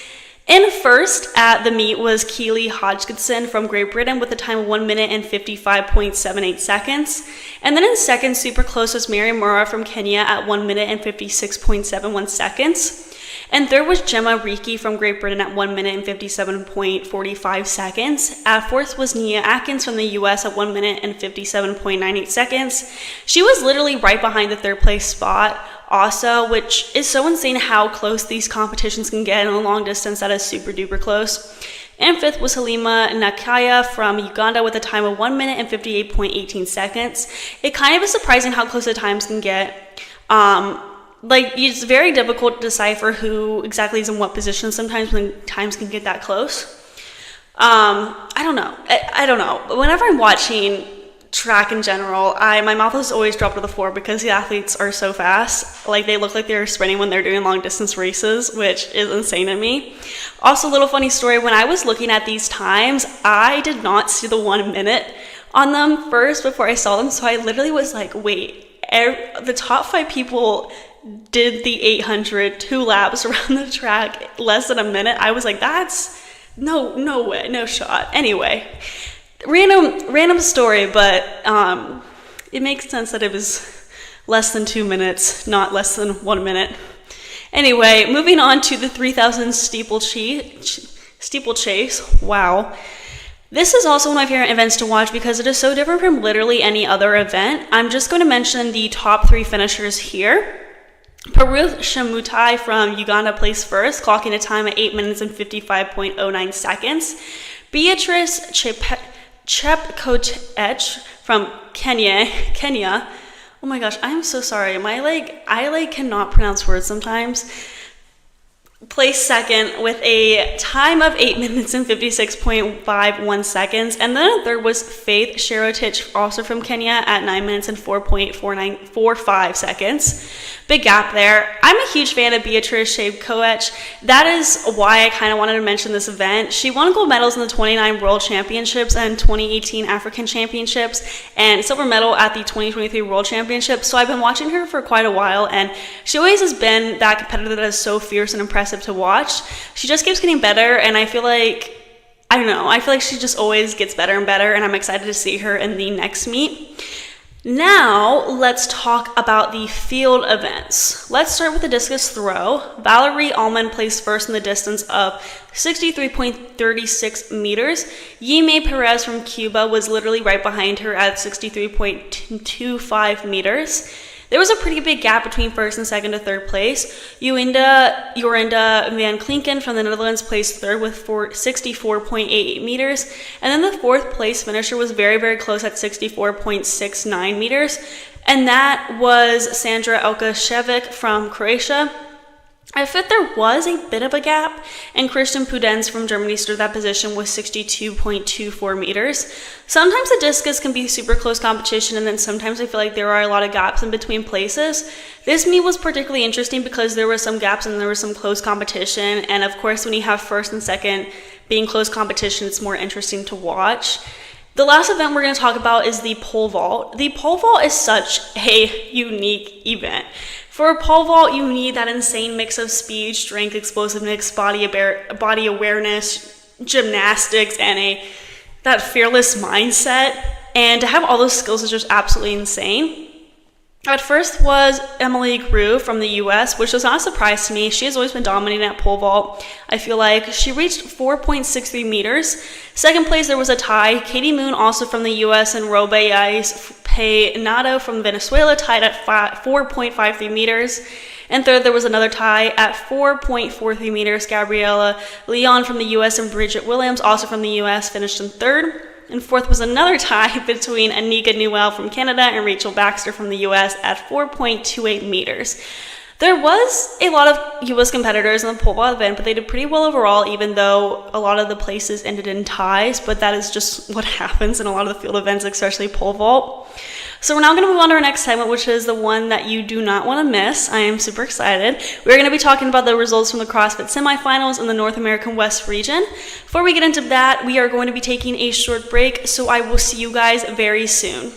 In first at the meet was Keely Hodgkinson from Great Britain with a time of 1 minute and 55.78 seconds. And then in second, super close, was Mary Mora from Kenya at 1 minute and 56.71 seconds. And third was Gemma Riki from Great Britain at 1 minute and 57.45 seconds. At fourth was Nia Atkins from the US at 1 minute and 57.98 seconds. She was literally right behind the third place spot also, which is so insane how close these competitions can get in a long distance. That is super duper close. And fifth was Halima Nakaya from Uganda with a time of 1 minute and 58.18 seconds. It kind of is surprising how close the times can get. It's very difficult to decipher who exactly is in what position sometimes when times can get that close. I don't know. Whenever I'm watching track in general, my mouth is always dropped to the floor because the athletes are so fast. Like, they look like they're sprinting when they're doing long distance races, which is insane to me. Also, a little funny story, when I was looking at these times, I did not see the 1 minute on them first before I saw them, so I literally was like, wait, the top 5 people did the 800 2 laps around the track less than a minute. I was like, that's no way, no shot. Anyway, random story, but it makes sense that it was less than 2 minutes, not less than 1 minute. Anyway, moving on to the 3000 steeplechase. Wow. This is also one of my favorite events to watch because it is so different from literally any other event. I'm just going to mention the top 3 finishers here. Peruth Shamutai from Uganda placed first, clocking a time at 8 minutes and 55.09 seconds. Beatrice Chepkoech from Kenya. Oh my gosh, I am so sorry. I cannot pronounce words sometimes. Placed second with a time of 8 minutes and 56.51 seconds. And then third was Faith Sherotich, also from Kenya, at 9 minutes and 4.4945 seconds. Big gap there. I'm a huge fan of Beatrice Chepkoech. That is why I kind of wanted to mention this event. She won gold medals in the 29 World Championships and 2018 African Championships, and silver medal at the 2023 World Championships. So I've been watching her for quite a while, and she always has been that competitor that is so fierce and impressive to watch. She just keeps getting better, and I feel like she just always gets better and better, and I'm excited to see her in the next meet. Now, let's talk about the field events. Let's start with the discus throw. Valerie Allman placed first in the distance of 63.36 meters. Yime Perez from Cuba was literally right behind her at 63.25 meters. There was a pretty big gap between first and second to third place. Jorinda van Klinken from the Netherlands placed third with 64.88 meters. And then the fourth place finisher was very, very close at 64.69 meters. And that was Sandra Elkashevich from Croatia. At fifth, there was a bit of a gap, and Christian Pudenz from Germany stood that position with 62.24 meters. Sometimes the discus can be super close competition, and then sometimes I feel like there are a lot of gaps in between places. This meet was particularly interesting because there were some gaps and there was some close competition, and of course when you have first and second being close competition, it's more interesting to watch. The last event we're going to talk about is the pole vault. The pole vault is such a unique event. For a pole vault, you need that insane mix of speed, strength, explosiveness, body awareness, gymnastics, and that fearless mindset. And to have all those skills is just absolutely insane. At first was Emily Grew from the US, which was not a surprise to me. She has always been dominating at pole vault. I feel like she reached 4.63 meters. Second place, there was a tie. Katie Moon, also from the US, and Robayais Peinado from Venezuela tied at 4.53 meters. And third, there was another tie at 4.43 meters. Gabriella Leon from the US and Bridget Williams, also from the US, finished in third. And fourth was another tie between Anika Newell from Canada and Rachel Baxter from the US at 4.28 meters. There was a lot of US competitors in the pole vault event, but they did pretty well overall, even though a lot of the places ended in ties, but that is just what happens in a lot of the field events, especially pole vault. So we're now going to move on to our next segment, which is the one that you do not want to miss. I am super excited. We're going to be talking about the results from the CrossFit Semifinals in the North American West region. Before we get into that, we are going to be taking a short break, so I will see you guys very soon.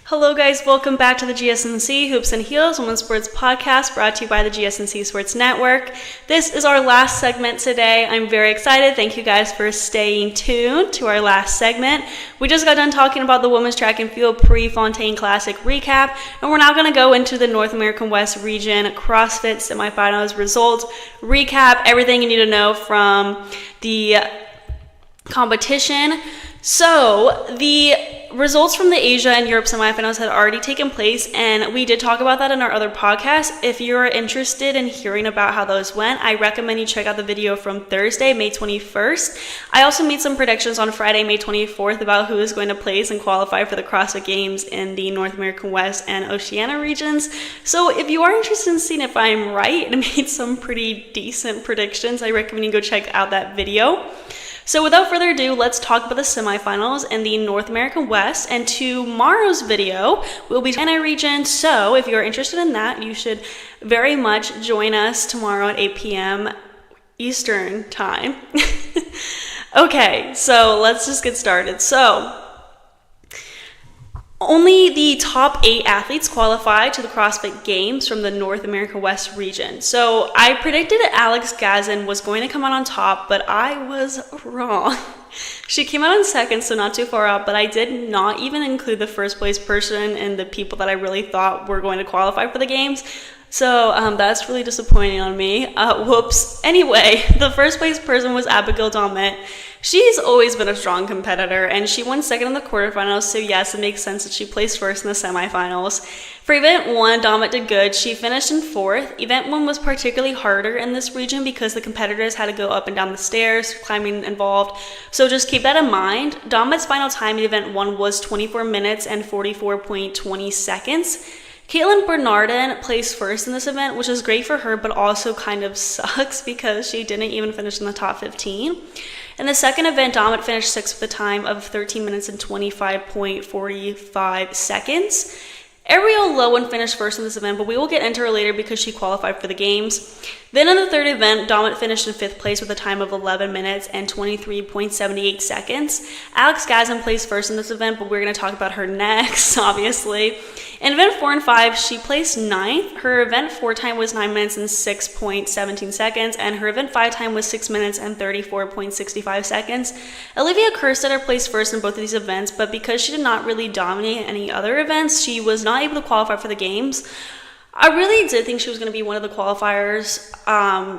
Hello guys, welcome back to the GSMC Hoops and Heels Women's Sports Podcast, brought to you by the GSMC Sports Network. This is our last segment today. I'm very excited. Thank you guys for staying tuned to our last segment. We just got done talking about the Women's Track and Field Prefontaine Classic recap, and we're now going to go into the North American West region CrossFit Semifinals results, recap, everything you need to know from the competition. So the results from the Asia and Europe semifinals had already taken place, and we did talk about that in our other podcast. If you're interested in hearing about how those went, I recommend you check out the video from Thursday, May 21st. I also made some predictions on Friday, May 24th about who is going to place and qualify for the CrossFit Games in the North American West and Oceania regions. So if you are interested in seeing if I'm right and made some pretty decent predictions, I recommend you go check out that video. So without further ado, let's talk about the semifinals in the North American West, and tomorrow's video will be in our region. So if you're interested in that, you should very much join us tomorrow at 8 p.m. Eastern time. Okay, so let's just get started. So only the top 8 athletes qualify to the CrossFit Games from the North America West region. So I predicted Alex Gazin was going to come out on top, but I was wrong. She came out in second, so not too far out, but I did not even include the first place person and the people that I really thought were going to qualify for the games. So that's really disappointing on me. Whoops. Anyway, the first place person was Abigail Dommett. She's always been a strong competitor, and she won second in the quarterfinals, so yes, it makes sense that she placed first in the semifinals. For event 1, Dommett did good. She finished in 4th. Event 1 was particularly harder in this region because the competitors had to go up and down the stairs, climbing involved, so just keep that in mind. Dommett's final time in event 1 was 24 minutes and 44.20 seconds. Caitlin Bernardin placed first in this event, which is great for her, but also kind of sucks because she didn't even finish in the top 15. In the second event, Dommett finished 6th with a time of 13 minutes and 25.45 seconds. Ariel Lowen finished first in this event, but we will get into her later because she qualified for the games. Then in the third event, Dommett finished in 5th place with a time of 11 minutes and 23.78 seconds. Alex Gazin placed first in this event, but we're going to talk about her next, obviously. In event 4 and 5, she placed 9th. Her event 4 time was 9 minutes and 6.17 seconds, and her event 5 time was 6 minutes and 34.65 seconds. Olivia Kerstetter placed first in both of these events, but because she did not really dominate any other events, she was not able to qualify for the games. I really did think she was going to be one of the qualifiers.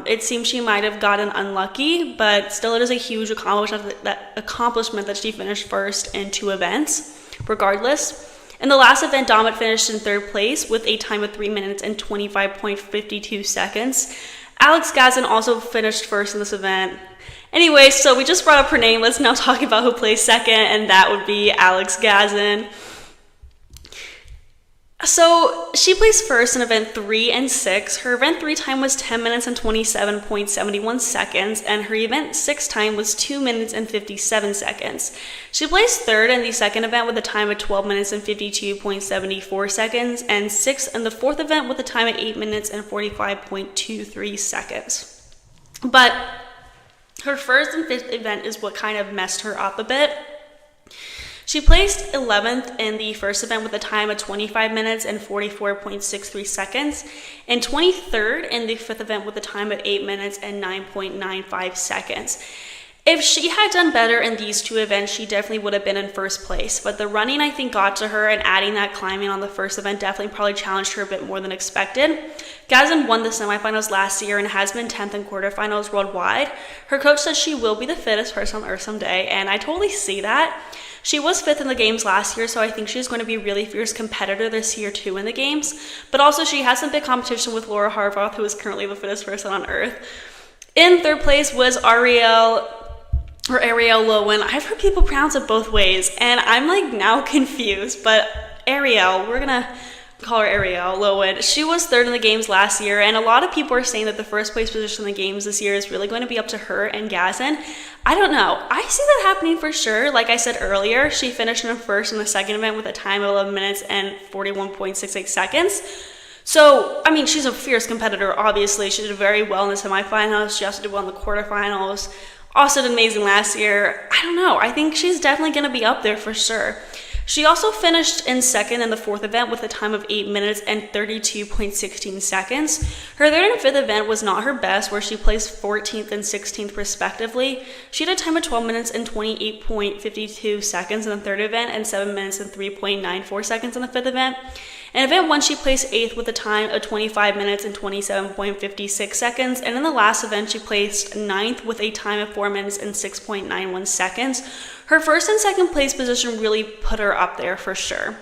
It seems she might have gotten unlucky, but still it is a huge accomplishment that she finished first in 2 events, regardless. In the last event, Dommett finished in 3rd place with a time of 3 minutes and 25.52 seconds. Alex Gazin also finished first in this event. Anyway, so we just brought up her name. Let's now talk about who placed second, and that would be Alex Gazin. So she placed first in event 3 and 6. Her event 3 time was 10 minutes and 27.71 seconds, and her event 6 time was 2 minutes and 57 seconds. She placed third in the second event with a time of 12 minutes and 52.74 seconds, and sixth in the fourth event with a time of 8 minutes and 45.23 seconds. But her first and fifth event is what kind of messed her up a bit. She placed 11th in the first event with a time of 25 minutes and 44.63 seconds, and 23rd in the fifth event with a time of 8 minutes and 9.95 seconds. If she had done better in these two events, she definitely would have been in first place, but the running I think got to her, and adding that climbing on the first event definitely probably challenged her a bit more than expected. Gazin won the semifinals last year and has been 10th in quarterfinals worldwide. Her coach says she will be the fittest person on earth someday, and I totally see that. She was 5th in the games last year, so I think she's going to be a really fierce competitor this year too in the games. But also she has some big competition with Laura Harvath, who is currently the fittest person on earth. In third place was Ariel Lowen. I've heard people pronounce it both ways, and I'm like now confused, but Ariel, we're gonna call her Ariel Lowen. She was third in the games last year, and a lot of people are saying that the first place position in the games this year is really going to be up to her and Gazin. I don't know. I see that happening for sure. Like I said earlier, she finished in first in the second event with a time of 11 minutes and 41.68 seconds. So, I mean, she's a fierce competitor, obviously. She did very well in the semifinals. She also did well in the quarterfinals. Also did amazing last year. I don't know. I think she's definitely going to be up there for sure. She also finished in second in the fourth event with a time of 8 minutes and 32.16 seconds. Her third and fifth event was not her best, where she placed 14th and 16th respectively. She had a time of 12 minutes and 28.52 seconds in the third event and 7 minutes and 3.94 seconds in the fifth event. In event 1, she placed 8th with a time of 25 minutes and 27.56 seconds, and in the last event, she placed 9th with a time of 4 minutes and 6.91 seconds. Her first and second place position really put her up there for sure.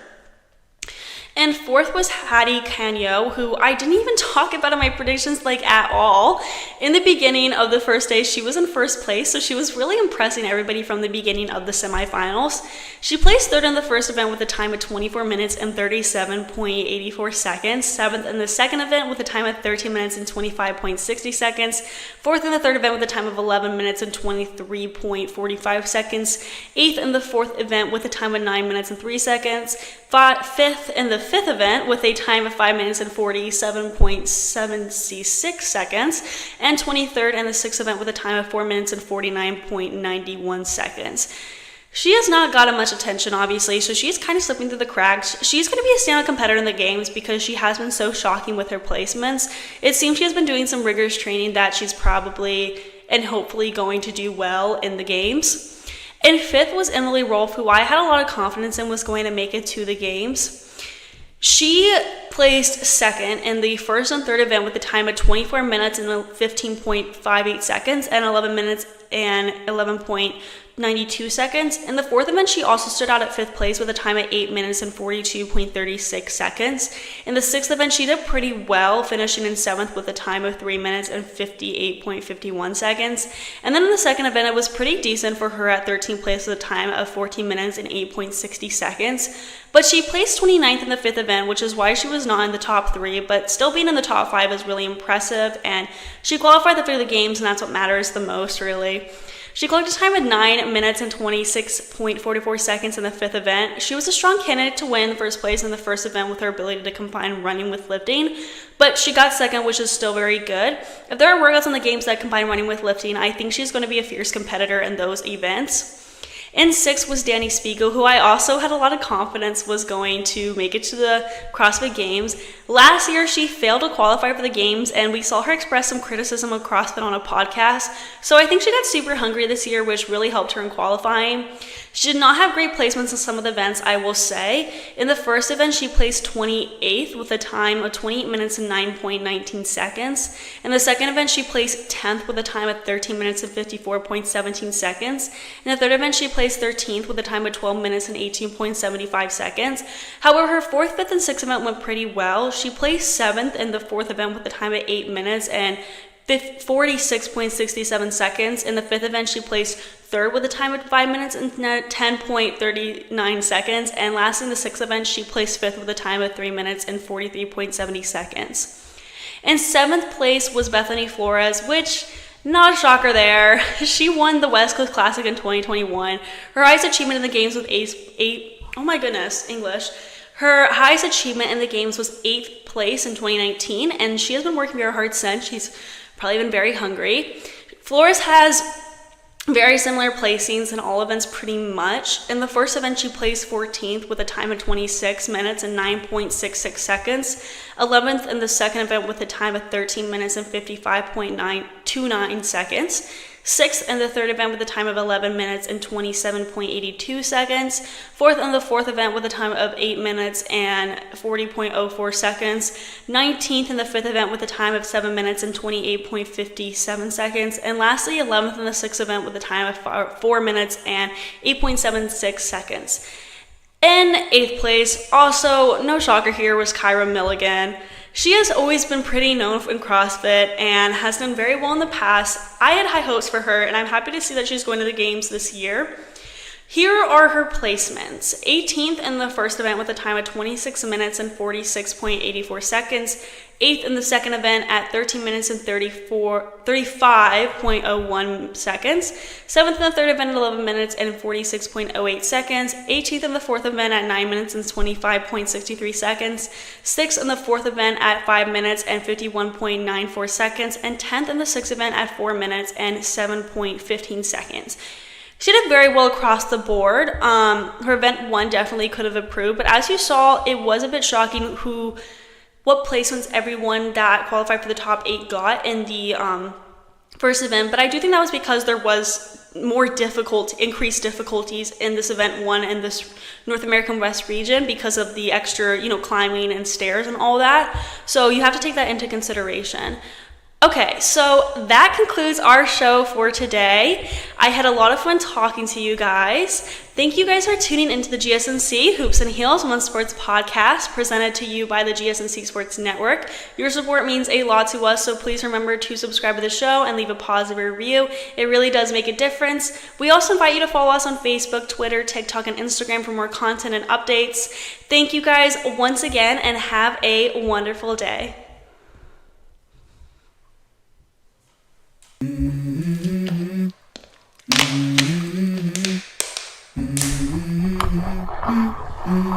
And fourth was Hattie Canyo, who I didn't even talk about in my predictions at all. In the beginning of the first day, she was in first place, so she was really impressing everybody from the beginning of the semifinals. She placed third in the first event with a time of 24 minutes and 37.84 seconds, seventh in the second event with a time of 13 minutes and 25.60 seconds, fourth in the third event with a time of 11 minutes and 23.45 seconds, eighth in the fourth event with a time of 9 minutes and 3 seconds, fifth in the fifth event with a time of 5 minutes and 47.76 seconds, and 23rd in the sixth event with a time of 4 minutes and 49.91 seconds. She has not gotten much attention, obviously, so she's kind of slipping through the cracks. She's going to be a standout competitor in the games because she has been so shocking with her placements. It seems she has been doing some rigorous training that she's probably and hopefully going to do well in the games. And fifth was Emily Rolfe, who I had a lot of confidence in was going to make it to the games. She placed second in the first and third event with a time of 24 minutes and 15.58 seconds and 11 minutes and 11.92 seconds. In the fourth event, she also stood out at fifth place with a time of 8 minutes and 42.36 seconds. In the sixth event, she did pretty well, finishing in seventh with a time of 3 minutes and 58.51 seconds. And then in the second event, it was pretty decent for her at 13th place with a time of 14 minutes and 8.60 seconds. But she placed 29th in the fifth event, which is why she was not in the top 3, but still being in the top 5 is really impressive, and she qualified for the games, and that's what matters the most, really. She clocked a time of 9 minutes and 26.44 seconds in the fifth event. She was a strong candidate to win first place in the first event with her ability to combine running with lifting, but she got second, which is still very good. If there are workouts in the games that combine running with lifting, I think she's going to be a fierce competitor in those events. And sixth was Danny Spiegel, who I also had a lot of confidence was going to make it to the CrossFit Games. Last year, she failed to qualify for the games, and we saw her express some criticism of CrossFit on a podcast. So I think she got super hungry this year, which really helped her in qualifying. She did not have great placements in some of the events, I will say. In the first event, she placed 28th with a time of 28 minutes and 9.19 seconds. In the second event, she placed 10th with a time of 13 minutes and 54.17 seconds. In the third event, she placed 13th with a time of 12 minutes and 18.75 seconds. However, her fourth, fifth, and sixth event went pretty well. She placed 7th in the fourth event with a time of 8 minutes and 46.67 seconds. In the fifth event, she placed third with a time of 5 minutes and 10.39 seconds. And lastly, in the sixth event, she placed fifth with a time of 3 minutes and 43.70 seconds. In seventh place was Bethany Flores, which, not a shocker there. She won the West Coast Classic in 2021. Her highest achievement in the games was Her highest achievement in the games was 8th place in 2019, and she has been working very hard since. She's probably been very hungry. Flores has very similar placings in all events pretty much. In the first event, she placed 14th with a time of 26 minutes and 9.66 seconds. 11th in the second event with a time of 13 minutes and 55.29 seconds. 6th in the third event with a time of 11 minutes and 27.82 seconds. 4th in the fourth event with a time of 8 minutes and 40.04 seconds. 19th in the fifth event with a time of 7 minutes and 28.57 seconds. And lastly, 11th in the sixth event with a time of 4 minutes and 8.76 seconds. In 8th place, also no shocker here, was Kyra Milligan. She has always been pretty known in CrossFit and has done very well in the past. I had high hopes for her, and I'm happy to see that she's going to the games this year. Here are her placements. 18th in the first event with a time of 26 minutes and 46.84 seconds. 8th in the second event at 13 minutes and 35.01 seconds. 7th in the third event at 11 minutes and 46.08 seconds. 18th in the fourth event at 9 minutes and 25.63 seconds. 6th in the fourth event at 5 minutes and 51.94 seconds. And 10th in the sixth event at 4 minutes and 7.15 seconds. She did very well across the board. Her event 1 definitely could have improved, but as you saw, it was a bit shocking what placements everyone that qualified for the top 8 got in the first event. But I do think that was because there was increased difficulties in this event 1 in this North American West region because of the extra, climbing and stairs and all that. So you have to take that into consideration. Okay, so that concludes our show for today. I had a lot of fun talking to you guys. Thank you guys for tuning into the GSMC Hoops and Heels Women's Sports Podcast, presented to you by the GSMC Sports Network. Your support means a lot to us, so please remember to subscribe to the show and leave a positive review. It really does make a difference. We also invite you to follow us on Facebook, Twitter, TikTok, and Instagram for more content and updates. Thank you guys once again, and have a wonderful day. Mm-hmm.